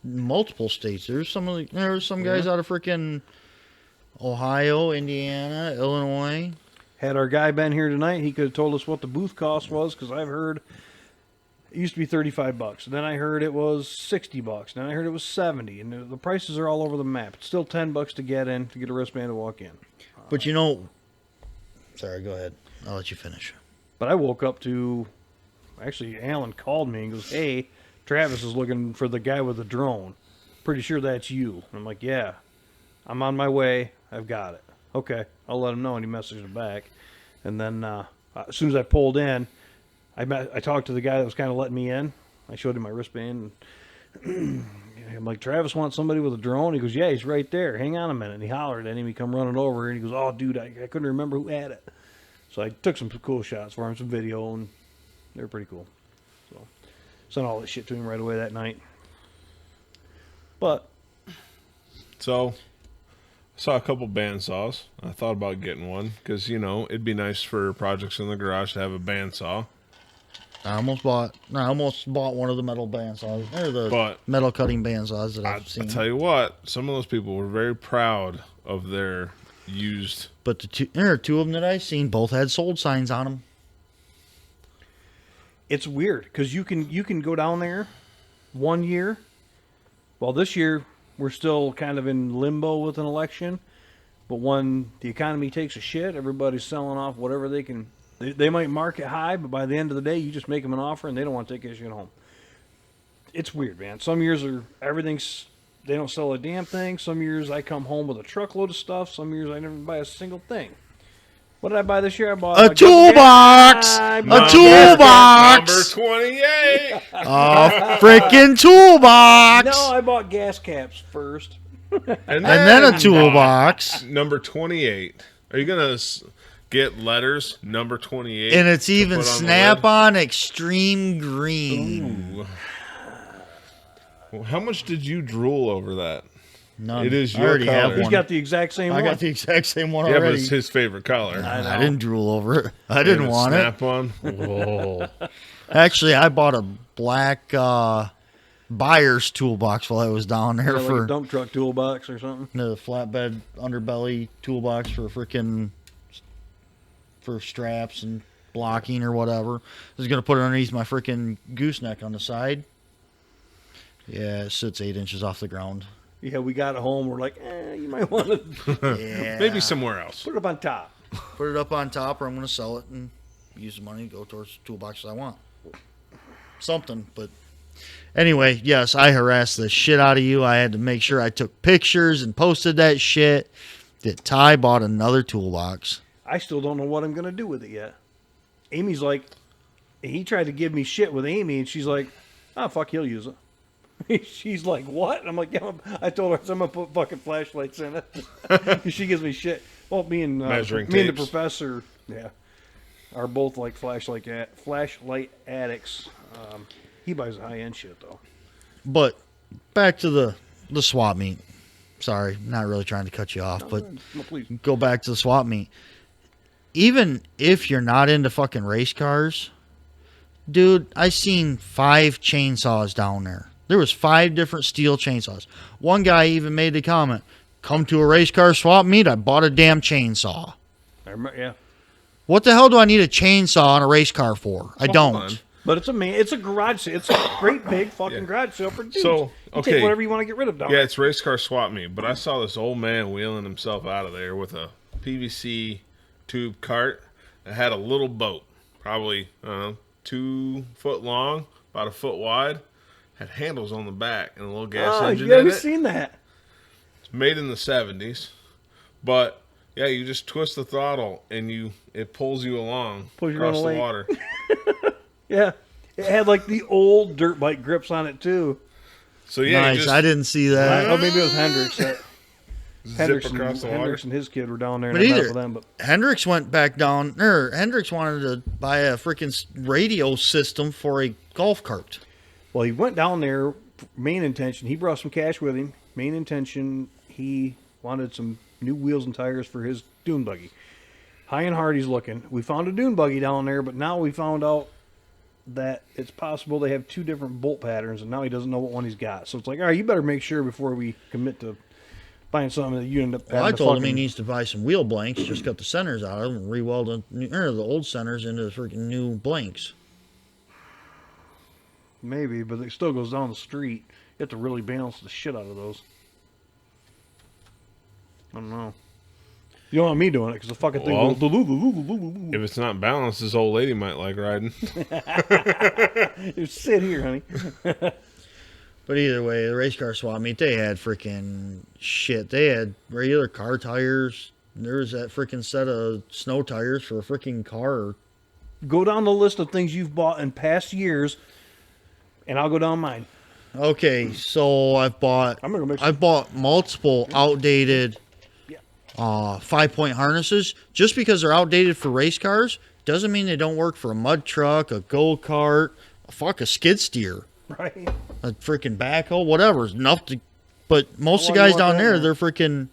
Multiple states. There's some guys out of freaking Ohio, Indiana, Illinois. Had our guy been here tonight, he could have told us what the booth cost was, because I've heard it used to be $35. And then I heard it was $60. Then I heard it was $70. And the prices are all over the map. It's still $10 to get in, to get a wristband to walk in. But sorry, go ahead. I'll let you finish. But I woke up to, actually, Alan called me and goes, "Hey, Travis is looking for the guy with the drone. Pretty sure that's you." And I'm like, "Yeah, I'm on my way. I've got it." "Okay, I'll let him know." And he messaged him back. And then as soon as I pulled in, I talked to the guy that was kind of letting me in. I showed him my wristband. And I'm like, "Travis wants somebody with a drone." He goes, "Yeah, he's right there. Hang on a minute." And he hollered at him. He come running over, and he goes, "Oh, dude, I couldn't remember who had it." So I took some cool shots for him, some video, and they were pretty cool. So sent all that shit to him right away that night. But So, I saw a couple bandsaws. I thought about getting one because, it'd be nice for projects in the garage to have a bandsaw. I almost bought one of the metal bandsaws. They're the But metal cutting bandsaws that I've I seen. tell you what, some of those people were very proud of their used. But there are two of them that I've seen. Both had sold signs on them. it's weird because you can go down there one year. Well, this year we're still kind of in limbo with an election. But when the economy takes a shit, everybody's selling off whatever they can. They might market high, but by the end of the day, you just make them an offer and they don't want to take that shit home. It's weird, man. Some years they don't sell a damn thing. Some years I come home with a truckload of stuff. Some years I never buy a single thing. What did I buy this year? I bought A toolbox! A toolbox! Number 28! A freaking toolbox! No, I bought gas caps first. And then a toolbox. Number 28. Are you going to get letters number 28? And it's even put on the Snap-on Extreme Green. Ooh. Well, how much did you drool over that? None. It is I your already color. have He's one. got the exact same I one. got the exact same one Yeah, but already. it's his favorite color. I didn't drool over it. I didn't want Snap on. Whoa. it. Actually, I bought a black buyer's toolbox while I was down there Like for a dump truck toolbox or something. the flatbed underbelly toolbox for straps and blocking or whatever. I was going to put it underneath my freaking gooseneck on the side. Yeah, it sits 8 inches off the ground. Yeah, we got it home. We're like, you might want to Yeah. Maybe somewhere else. put it up on top. Put it up on top, or I'm going to sell it and use the money to go towards the toolboxes I want. Something, but anyway, yes, I harassed the shit out of you. I had to make sure I took pictures and posted that shit. That Ty bought another toolbox. I still don't know what I'm going to do with it yet. Amy's like, he tried to give me shit with Amy, and she's like, "Oh, fuck, he'll use it." She's like, what? And I'm like, yeah. I told her I'm gonna put fucking flashlights in it. 'Cause she gives me shit. Well, me and Measuring the tapes. professor, yeah, are both like flashlight addicts. He buys high end shit though. But back to the swap meet. Sorry, not really trying to cut you off, but No, please. go back to the swap meet. Even if you're not into fucking race cars, dude, I seen 5 chainsaws down there. There was 5 different steel chainsaws. One guy even made the comment, "Come to a race car swap meet, I bought a damn chainsaw." I remember, yeah. What the hell do I need a chainsaw on a race car for? I Hold on. don't. But it's a garage sale. It's a great big fucking garage sale for dudes. So, You okay. take whatever you want to get rid of down Yeah, there. it's race car swap meet, but I saw this old man wheeling himself out of there with a PVC tube cart that had a little boat, probably 2 foot long, about a foot wide, had handles on the back and a little gas engine you in haven't it. seen that. It's made in the 70s, but yeah, you just twist the throttle and it pulls you along Pulls you around across the the lake. water. Yeah. It had like the old dirt bike grips on it too. So yeah, Nice. you just I didn't see that. Oh, maybe it was Hendrix. zip across the water. Hendrix and his kid were down there. And But I met either- with them, but Hendrix went back down. Hendrix wanted to buy a freaking radio system for a golf cart. well, he went down there. Main intention, he brought some cash with him. Main intention, he wanted some new wheels and tires for his dune buggy. High and hard, he's looking. We found a dune buggy down there, but now we found out that it's possible they have 2 different bolt patterns, and now he doesn't know what one he's got. So it's like, all right, you better make sure before we commit to buying something that you end up. Well, I having to told him he fucking- needs to buy some wheel blanks, just cut the centers out of them, and re-weld the old centers into freaking new blanks. Maybe, but it still goes down the street. You have to really balance the shit out of those. I don't know. You don't want me doing it because the fucking thing Well, goes. If it's not balanced, this old lady might like riding. You sit here, honey. But either way, the race car swap meet, they had freaking shit. They had regular car tires. There was that freaking set of snow tires for a freaking car. Go down the list of things you've bought in past years, and I'll go down mine. Okay, so I'm gonna go make I've bought multiple outdated Yeah. 5-point harnesses. Just because they're outdated for race cars doesn't mean they don't work for a mud truck, a go-kart, a skid steer, right. a freaking backhoe, whatever. It's enough to. But most of the How long guys you want down that there, now? they're freaking.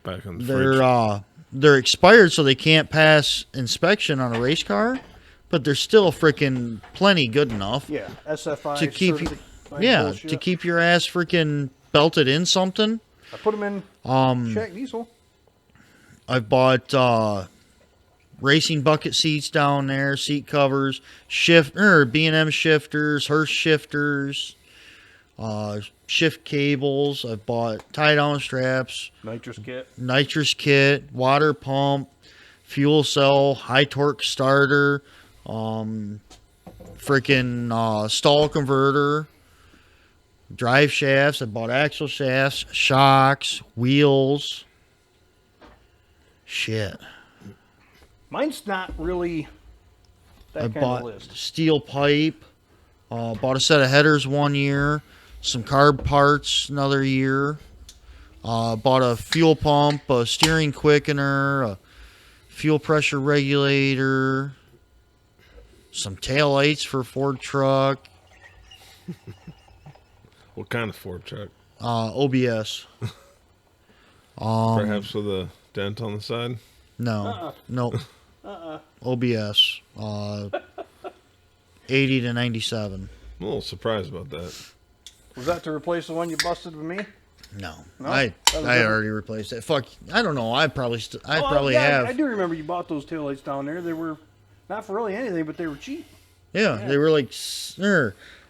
Back on the fridge. They're expired, so they can't pass inspection on a race car, but they're still freaking plenty good enough. Yeah, SFI To keep you- certified Yeah, bullshit. to keep your ass freaking belted in something. I put them in check diesel. I've bought racing bucket seats down there, seat covers, B&M shifters, Hurst shifters, shift cables. I've bought tie-down straps, Nitrous kit. water pump, fuel cell, high torque starter, freaking stall converter, drive shafts. I bought axle shafts, shocks, wheels. Shit. Mine's not really that I kind bought of list. steel pipe. Bought a set of headers 1 year. Some carb parts another year. Bought a fuel pump, a steering quickener, a fuel pressure regulator, some taillights for a Ford truck, What kind of Ford truck? OBS. Perhaps with a dent on the side? No, nope. OBS. 80 to 97. I'm a little surprised about that. Was that to replace the one you busted with me? No, No? I That was already replaced it. Fuck, I don't know. I probably Oh, yeah, have. I do remember you bought those taillights down there. They were not for really anything, but they were cheap. Yeah, they were like,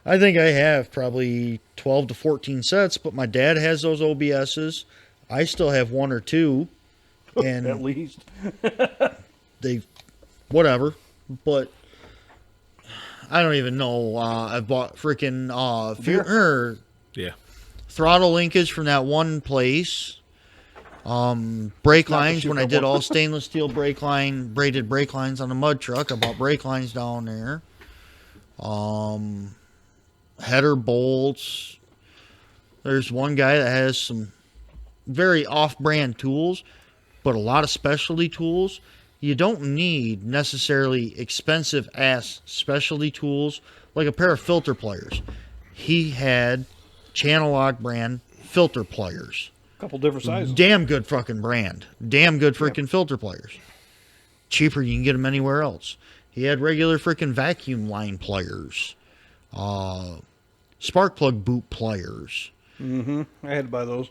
I think I have probably 12 to 14 sets, but my dad has those OBSs. I still have 1 or 2, At and least. they, whatever. But I don't even know. I bought freaking Yeah. throttle linkage from that one place. Brake Not the lines, when I Super did one. all stainless steel braided brake lines on the mud truck. I bought brake lines down there. header bolts. There's one guy that has some very off-brand tools, but a lot of specialty tools. You don't need necessarily expensive-ass specialty tools like a pair of filter pliers. He had Channel Lock brand filter pliers. A couple different sizes. Damn good fucking brand. Damn good freaking filter pliers. Cheaper, you can get them anywhere else. He had regular freaking vacuum line pliers. Spark plug boot pliers. Mm-hmm. I had to buy those.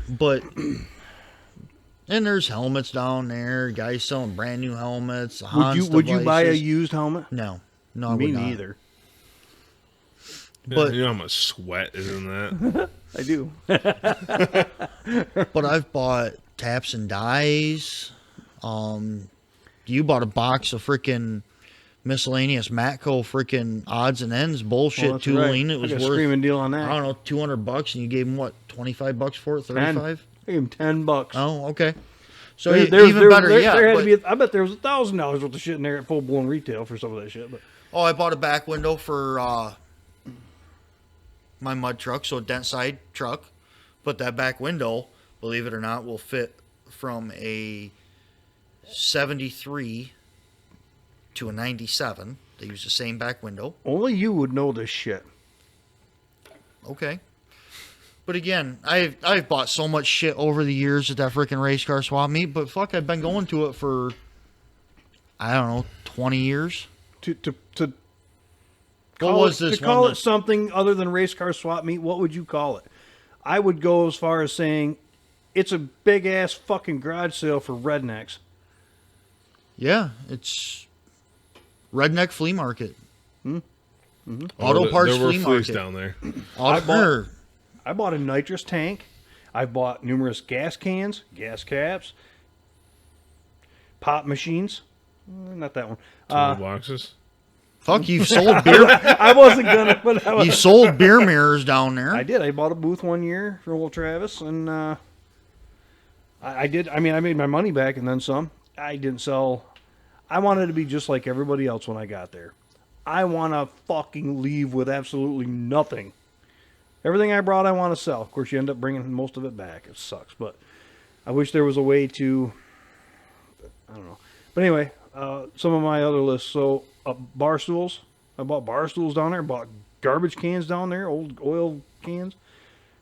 But, and there's helmets down there. Guys selling brand new helmets. Would you buy a used helmet? No. No, I Me would not. neither. But you know how much sweat is in that? I do. But I've bought taps and dies. You bought a box of freaking miscellaneous Matco freaking odds and ends bullshit That's tooling. right. It was I got a worth, screaming deal on I that. don't know, $200, and you gave him what, $25 for it, 35? I gave him $10. Oh, okay. So There- even better, there, yeah. There had but- to be. I bet there was $1,000 worth of shit in there at full blown retail for some of that shit. But I bought a back window for my mud truck, so a dent side truck. But that back window, believe it or not, will fit from a 73 to a 97. They use the same back window. only you would know this shit. Okay. But again, I've bought so much shit over the years at that freaking race car swap meet, but fuck, I've been going to it for, I don't know, 20 years. To What call was it, this to call one it something other than race car swap meet, what would you call it? I would go as far as saying it's a big ass fucking garage sale for rednecks. Yeah, it's redneck flea market. Mm-hmm. Auto parts there were flea fleas market. down there. I bought a nitrous tank. I've bought numerous gas cans, gas caps, pop machines. Not that one. Toolboxes. Fuck, you've sold beer. I wasn't gonna, but I was. You sold beer mirrors down there. I did. I bought a booth one year for old Travis, and I did. I mean, I made my money back and then some. I didn't sell. I wanted to be just like everybody else when I got there. I want to fucking leave with absolutely nothing. Everything I brought, I want to sell. Of course, you end up bringing most of it back. It sucks, but I wish there was a way to. I don't know. But anyway, some of my other lists. So, bar stools. I bought bar stools down there. Bought garbage cans down there, old oil cans.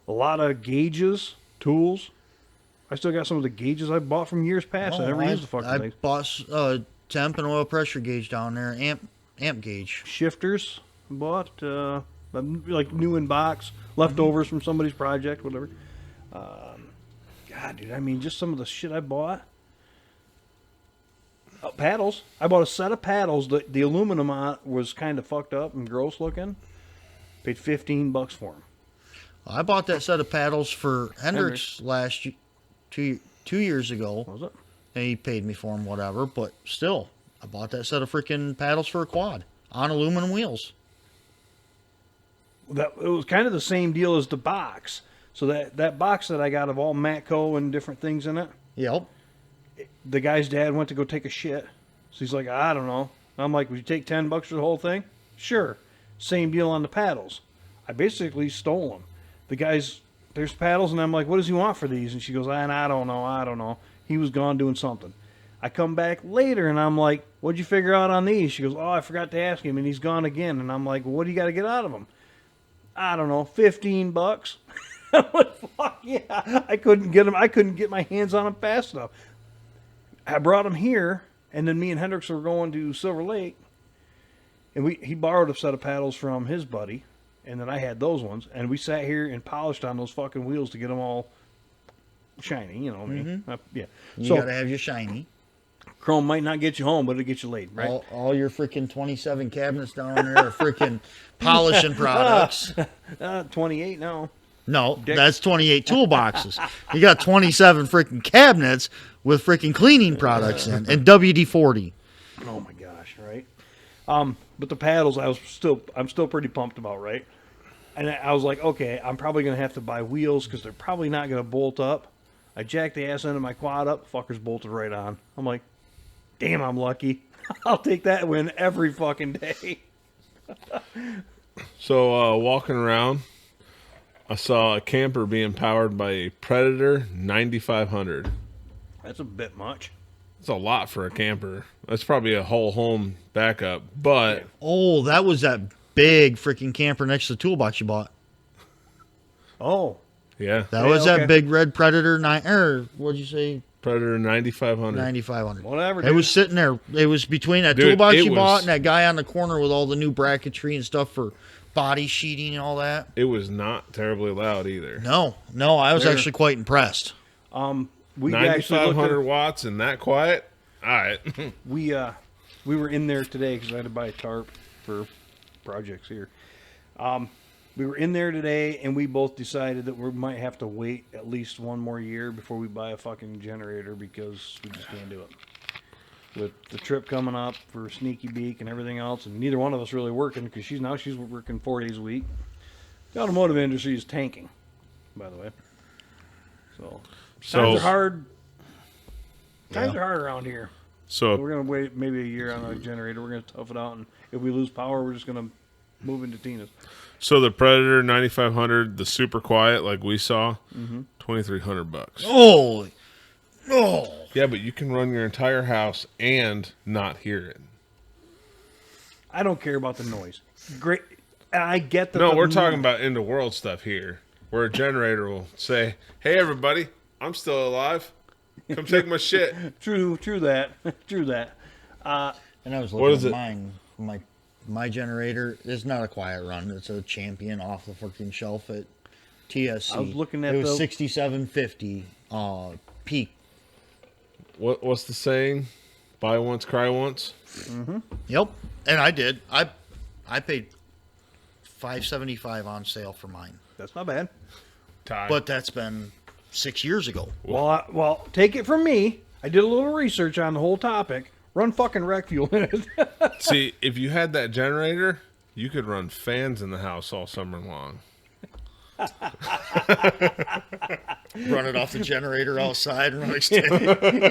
A lot of gauges, tools. I still got some of the gauges I bought from years past. I never used the fucking I things. bought temp and oil pressure gauge down there, amp gauge. Shifters. Bought like new in box, leftovers from somebody's project, whatever. God, dude, I mean, just some of the shit I bought. Paddles. I bought a set of paddles. The aluminum on it was kind of fucked up and gross looking. Paid $15 for them. I bought that set of paddles for Hendrix last 2 years ago. Was it? And he paid me for them, whatever. But still, I bought that set of freaking paddles for a quad on aluminum wheels. It was kind of the same deal as the box. So that box that I got of all Matco and different things in it, Yep. the guy's dad went to go take a shit. So he's like, I don't know. I'm like, would you take $10 for the whole thing? Sure. Same deal on the paddles. I basically stole them. The guy's, there's paddles, and I'm like, what does he want for these? And she goes, I don't know. He was gone doing something. I come back later, and I'm like, what'd you figure out on these? She goes, I forgot to ask him, and he's gone again. And I'm like, well, what do you got to get out of him? I don't know, $15. I'm like, fuck yeah. I couldn't get them. I couldn't get my hands on them fast enough. I brought them here, and then me and Hendrix were going to Silver Lake, and he borrowed a set of paddles from his buddy, and then I had those ones, and we sat here and polished on those fucking wheels to get them all shiny, you know what I mean? Yeah. You So gotta have your shiny. chrome might not get you home, but it'll get you laid, right? All your freaking 27 cabinets down there are freaking polishing products. 28 now. No, that's 28 toolboxes. You got 27 freaking cabinets with freaking cleaning products in and WD-40. Oh my gosh, right? But the paddles, I'm still pretty pumped about, right? And I was like, okay, I'm probably gonna have to buy wheels because they're probably not gonna bolt up. I jacked the ass end of my quad up, fuckers bolted right on. I'm like, damn, I'm lucky. I'll take that win every fucking day. So walking around, I saw a camper being powered by a Predator 9500. That's a bit much. That's a lot for a camper. That's probably a whole home backup. But Oh, that was that big freaking camper next to the toolbox you bought. Oh, yeah, That Yeah, was okay. that big red Predator what'd you say? Predator 9500. 9500. whatever. It Dude. was sitting there. It was between that Dude, toolbox it you bought was- and that guy on the corner with all the new bracketry and stuff for body sheeting and all that. It was not terribly loud either. No, I was There- actually quite impressed. We actually looked 9500 watts and that quiet. All right. we were in there today because I had to buy a tarp for projects here. We were in there today, and we both decided that we might have to wait at least one more year before we buy a fucking generator because we just can't do it. With the trip coming up for Sneaky Beak and everything else, and neither one of us really working because she's working 4 days a week. The automotive industry is tanking, by the way. So times are hard. Times are hard around here. So We're gonna wait maybe a year on a generator. We're gonna tough it out, and if we lose power, we're just gonna move into Tina's. So the Predator 9500, the super quiet like we saw, $2,300. Oh. Yeah, but you can run your entire house and not hear it. I don't care about the noise. Great, and I get that. No, the we're talking about end of world stuff here, where a generator will say, "Hey, everybody, I'm still alive. Come take my shit." True that. True that. And I was What looking is at it? mine. My generator is not a quiet run. It's a Champion off the freaking shelf at TSC. I was looking at it was the- 6750 peak. What's the saying? Buy once, cry once. Yep, and I did. I paid $575 on sale for mine, That's not bad. Ty. but that's been 6 years ago. Well, take it from me. I did a little research on the whole topic. Run fucking rec fuel in it. See, if you had that generator, you could run fans in the house all summer long. Run it off the generator outside. Run extend.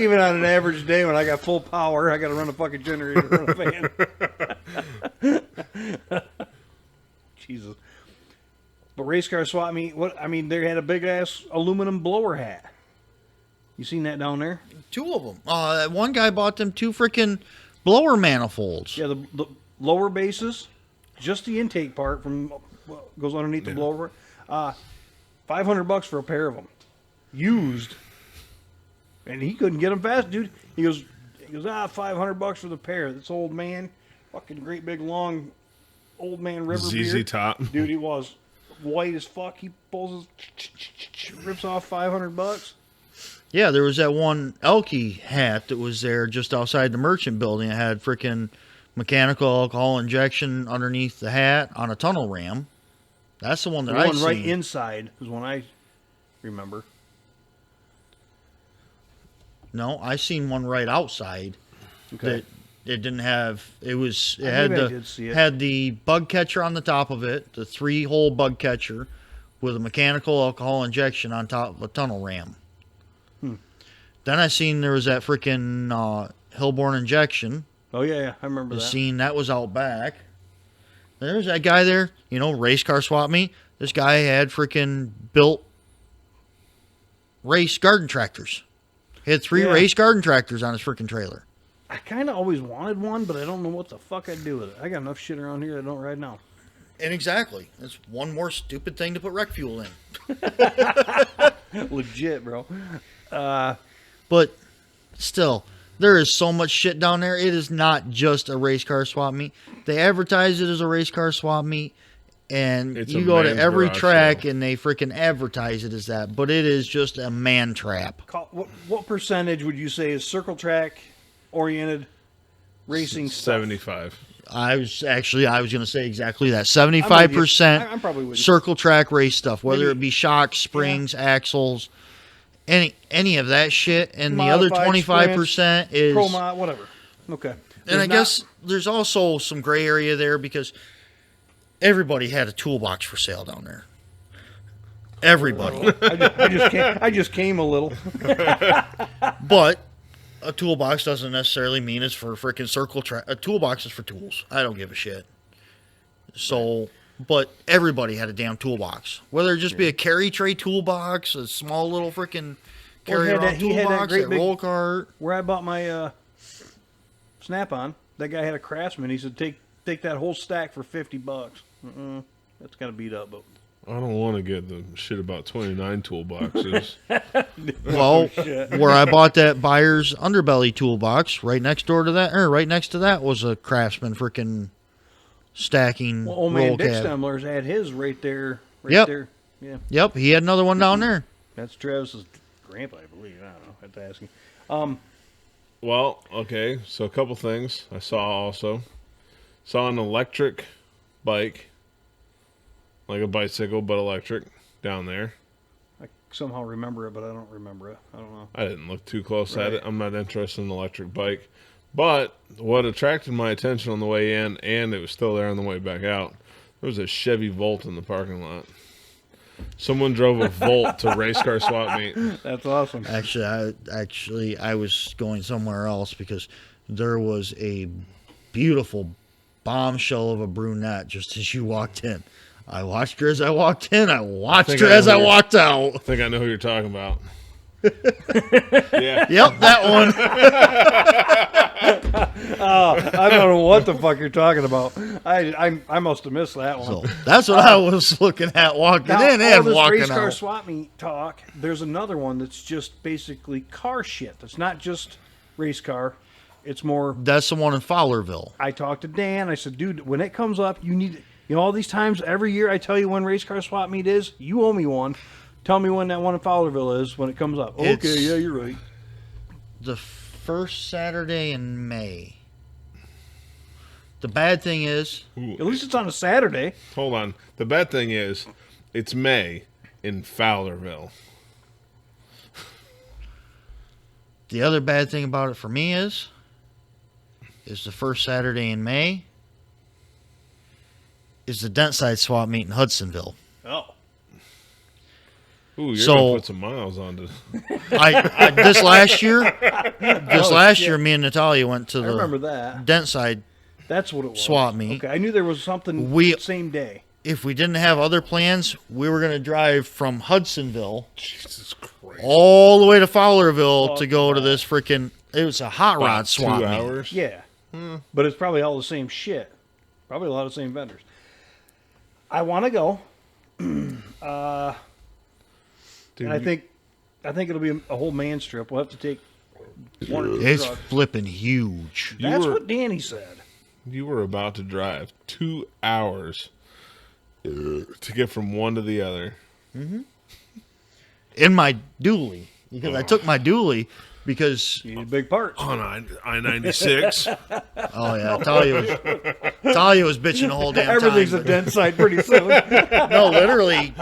Even on an average day when I got full power, I got to run a fucking generator, run a fan. Jesus. But race car swap meet. They had a big ass aluminum blower hat. You seen that down there? Two of them. One guy bought them 2 freaking blower manifolds. Yeah, the lower bases, just the intake part from goes underneath the blower. $500 for a pair of them, used, and he couldn't get them fast, dude. He goes, $500 for the pair. This old man, fucking great big long, old man river ZZ beard. Top. Dude, he was white as fuck. He pulls his rips off $500. Yeah, there was that one Elky hat that was there just outside the merchant building. It had freaking mechanical alcohol injection underneath the hat on a tunnel ram. That's the one that The I one right seen. inside is one I remember. No, I seen one right outside. Okay. That it didn't have. It was. It Maybe had I the did see it. had the bug catcher on the top of it, the 3-hole bug catcher, with a mechanical alcohol injection on top of a tunnel ram. Then I seen there was that freaking Hillborn injection. Oh yeah, I remember I that. seen that was out back. There's that guy there, race car swap meet. This guy had freaking built race garden tractors. He had 3 Yeah. race garden tractors on his freaking trailer. I kind of always wanted one, but I don't know what the fuck I'd do with it. I got enough shit around here I don't ride now. And exactly, that's one more stupid thing to put rec fuel in. Legit, bro. But still, there is so much shit down there. It is not just a race car swap meet. They advertise it as a race car swap meet, and It's you a go to man's every garage track sale. and they freaking advertise it as that. But it is just a man trap. What percentage would you say is circle track oriented racing stuff? 75. I was going to say exactly that. I'm with you. 75% I'm probably with you. circle track race stuff, whether Maybe- it be shocks, springs, axles, any of that shit, and the other Modified 25% is. Pro mod, whatever. Okay. And I guess there's also some gray area there because everybody had a toolbox for sale down there. Everybody. I just came a little. But a toolbox doesn't necessarily mean it's for freaking circle track. A toolbox is for tools. I don't give a shit. So but everybody had a damn toolbox. Whether it just be a carry tray toolbox, a small little freaking carry around toolbox, a roll cart. Where I bought my Snap-on, that guy had a Craftsman. He said, take that whole stack for $50. That's kind of beat up, but I don't want to get the shit about 29 toolboxes. Well, where I bought that Buyer's underbelly toolbox, right next to that was a Craftsman freaking stacking old roll man Dick cab. Stemler's had his right there. Yep. There. Yeah. Yep, he had another one down there. That's Travis's grandpa, I believe. I don't know. I have to ask him. Well, okay, so a couple things I saw an electric bike, like a bicycle but electric, down there. I somehow remember it, but I don't remember it. I don't know. I didn't look too close at it. I'm not interested in an electric bike. But what attracted my attention on the way in, and it was still there on the way back out, there was a Chevy Volt in the parking lot. Someone drove a Volt to race car swap meet. That's awesome. Actually, I was going somewhere else because there was a beautiful bombshell of a brunette just as you walked in. I watched her as I walked in. I watched her as I walked out. I think I know who you're talking about. Yeah. Yep, that one. I don't know what the fuck you're talking about. I must have missed that one. So that's what I was looking at walking Now, in and all this walking race car out. swap meet talk. There's another one that's just basically car shit. It's not just race car. It's more. That's the one in Fowlerville. I talked to Dan. I said, dude, when it comes up, you need. All these times every year I tell you when race car swap meet is. You owe me one. Tell me when that one in Fowlerville is when it comes up. Okay, yeah, you're right. The first Saturday in May. The bad thing is, At least it's on a Saturday. Hold on. The bad thing is, it's May in Fowlerville. the other bad thing about it for me is the first Saturday in May is the Dentside swap meet in Hudsonville. Oh. Ooh, you're So- gonna put some miles on to. This last year, me and Natalia went to I remember the that. Dentside. That's what it was. Swap meet. Okay, I knew there was something same day. If we didn't have other plans, we were going to drive from Hudsonville Jesus Christ. all the way to Fowlerville Fuck to go to that. this freaking. It was a hot rod About swap 2 meet. hours? Yeah. But it's probably all the same shit. Probably a lot of the same vendors. I want to go. Dude, And I think it'll be a whole man strip. We'll have to take one or two It's trucks. flipping huge. That's what Danny said. you were about to drive 2 hours to get from one to the other. In my dually. Because I took my dually because, You need big parts. On I-96. oh yeah, Talia was bitching the whole damn Everything's time. a dent site pretty soon. No, literally,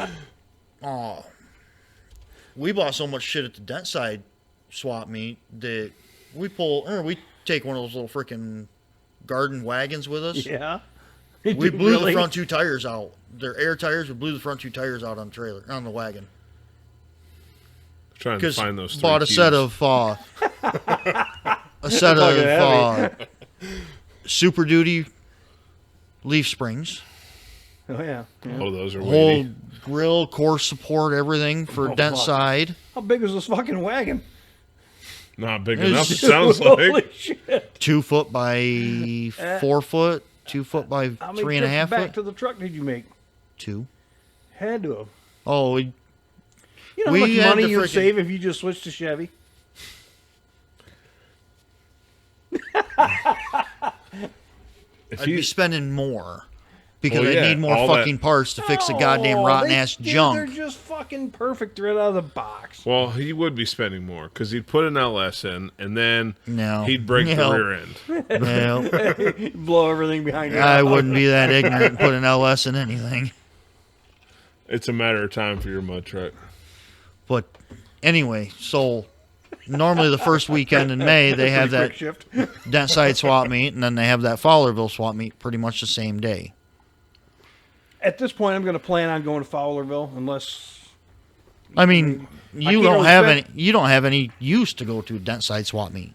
we bought so much shit at the Dentside swap meet that we take one of those little freaking garden wagons with us. Yeah. We blew the front two tires out. They're air tires. We blew the front two tires out on the trailer, on the wagon. Trying to Because find those three bought a keys. set of Super Duty leaf springs, Oh, yeah. Oh, those are whole weighty. grill, core support, everything for Oh, Dentside. How big is this fucking wagon? Not big It's- enough, it sounds Holy like. shit. 2 foot by 4 foot, 2 foot by How many 3.5 trips back foot. to the truck did you make? 2. Had to have. Oh, You know how We much had money to you'd frickin- save if you just switched to Chevy? If I'd be you, spending more because Well, I yeah, need more all fucking parts to fix the goddamn rotten ass junk. They're just fucking perfect right out of the box. well, he would be spending more because he'd put an LS in and then No. he'd break the No. rear end. No, Blow everything behind you. I wouldn't be that ignorant and put an LS in anything. It's a matter of time for your mud truck. But anyway, so normally the first weekend in May they have that Quick shift. Dentside swap meet, and then they have that Fowlerville swap meet pretty much the same day. At this point, I'm going to plan on going to Fowlerville unless I mean, you can't don't really have spend- any use to go to a Dentside swap meet.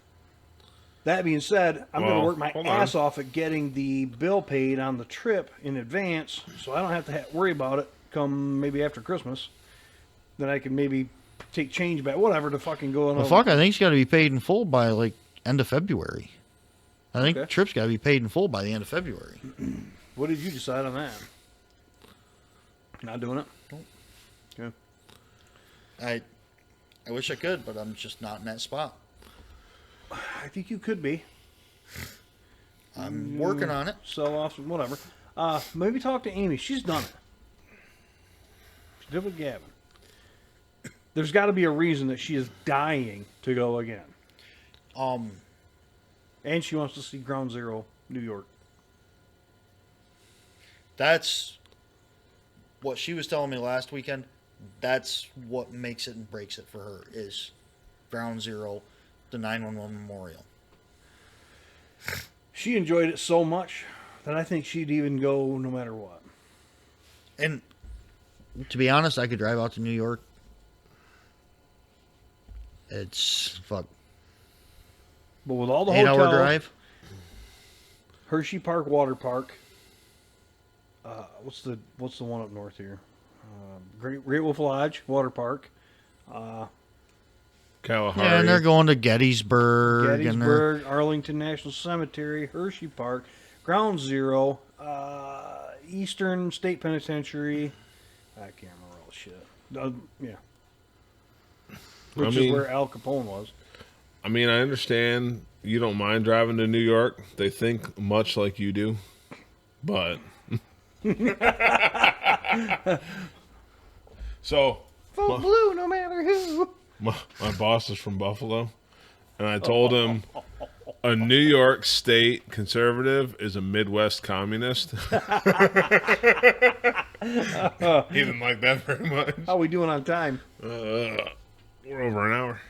That being said, I'm going to work my hold ass on. off at getting the bill paid on the trip in advance, so I don't have to worry about it come maybe after Christmas. Then I can maybe take change back, whatever, to fucking go on. Well, fuck, I think it's got to be paid in full by, like, end of February. I think Okay. trip's got to be paid in full by the end of February. What did you decide on that? Not doing it? Okay. I wish I could, but I'm just not in that spot. I think you could be. I'm working on it. Sell off, whatever. Maybe talk to Amy. She's done it. She did with Gavin. There's got to be a reason that she is dying to go again. And she wants to see Ground Zero, New York. That's what she was telling me last weekend. That's what makes it and breaks it for her is Ground Zero, the 911 Memorial. She enjoyed it so much that I think she'd even go no matter what. And to be honest, I could drive out to New York. It's fuck. But with all the 8-hour hotels, drive. Hershey Park Water Park. What's the one up north here? Great Wolf Lodge Water Park. Kalahari. Yeah, and they're going to Gettysburg. Gettysburg, Arlington National Cemetery, Hershey Park, Ground Zero, Eastern State Penitentiary. I can't remember all the shit. Yeah. Which is where Al Capone was. I mean, I understand you don't mind driving to New York. They think much like you do. But. So. Vote blue no matter who. My boss is from Buffalo. And I told him a New York State conservative is a Midwest communist. He didn't like that very much. How are we doing on time? We're over an hour.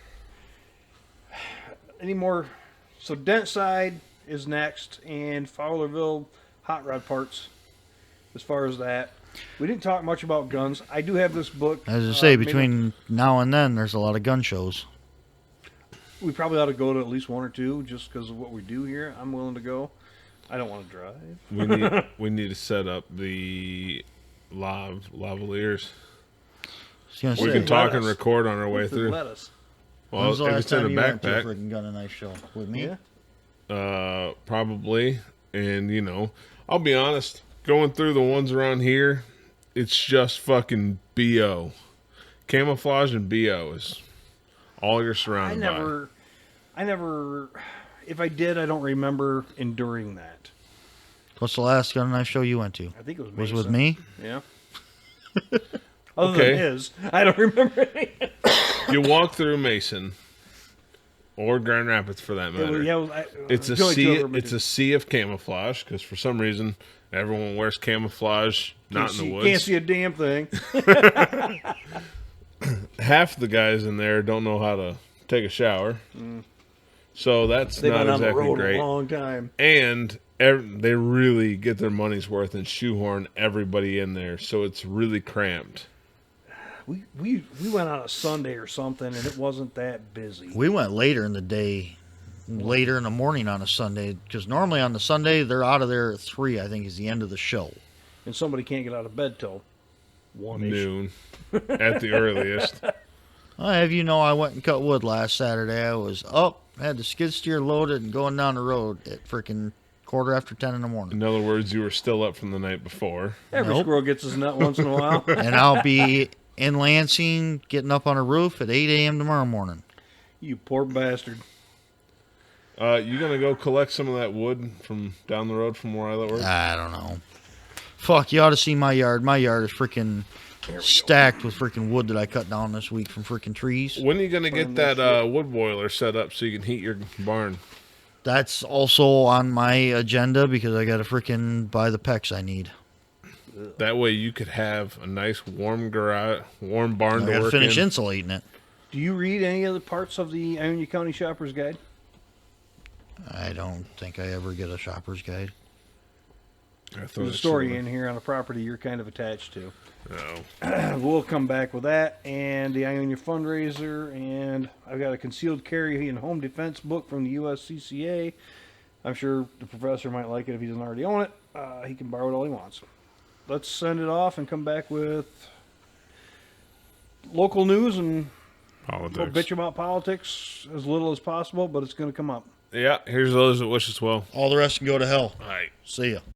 Any more? So Dentside is next, and Fowlerville hot rod parts. As far as that, we didn't talk much about guns. I do have this book. As I say, between now and then, there's a lot of gun shows. We probably ought to go to at least one or two, just because of what we do here. I'm willing to go. I don't want to drive. We need to set up the lavaliers. We can talk and record on our way through. Let us. Well, if it's in a backpack, freaking gun and knife show with me. Yeah. Probably. And I'll be honest. Going through the ones around here, it's just fucking BO. Camouflage and BO is all you're surrounded by. I never, if I did, I don't remember enduring that. What's the last gun and knife show you went to? I think it was Was Mason. with me? Yeah. Other than his, I don't remember any. You walk through Mason or Grand Rapids for that matter. It's a sea of camouflage because for some reason everyone wears camouflage not in the woods. Can't see a damn thing. Half the guys in there don't know how to take a shower. So that's They've not been on the exactly road great. a long time. And they really get their money's worth and shoehorn everybody in there. So it's really cramped. We went on a Sunday or something, and it wasn't that busy. We went later in the day, later in the morning on a Sunday, because normally on the Sunday, they're out of there at 3, I think, is the end of the show. And somebody can't get out of bed till 1-ish. Noon at the earliest. I have you know, I went and cut wood last Saturday. I was up, had the skid steer loaded, and going down the road at freaking 10:15 in the morning. In other words, you were still up from the night before. Every squirrel gets his nut once in a while. And I'll be in Lansing, getting up on a roof at 8 a.m. tomorrow morning. You poor bastard. You gonna go collect some of that wood from down the road from where I work? I don't know. Fuck, you ought to see my yard. My yard is freaking stacked with freaking wood that I cut down this week from freaking trees. When are you gonna get that wood boiler set up so you can heat your barn? That's also on my agenda because I got to freaking buy the pecs I need. That way you could have a nice warm barn I to got to work finish in. insulating it. Do you read any of the parts of the Ionia County Shopper's Guide? I don't think I ever get a shopper's guide. There's a story in here on a property you're kind of attached to. No. We'll come back with that and the Ionia fundraiser, and I've got a concealed carry and home defense book from the USCCA. I'm sure the professor might like it if he doesn't already own it. He can borrow it all he wants. Let's send it off and come back with local news and Politics. we'll bitch about politics as little as possible, but it's going to come up. Yeah, here's those that wish us well. All the rest can go to hell. All right. See ya.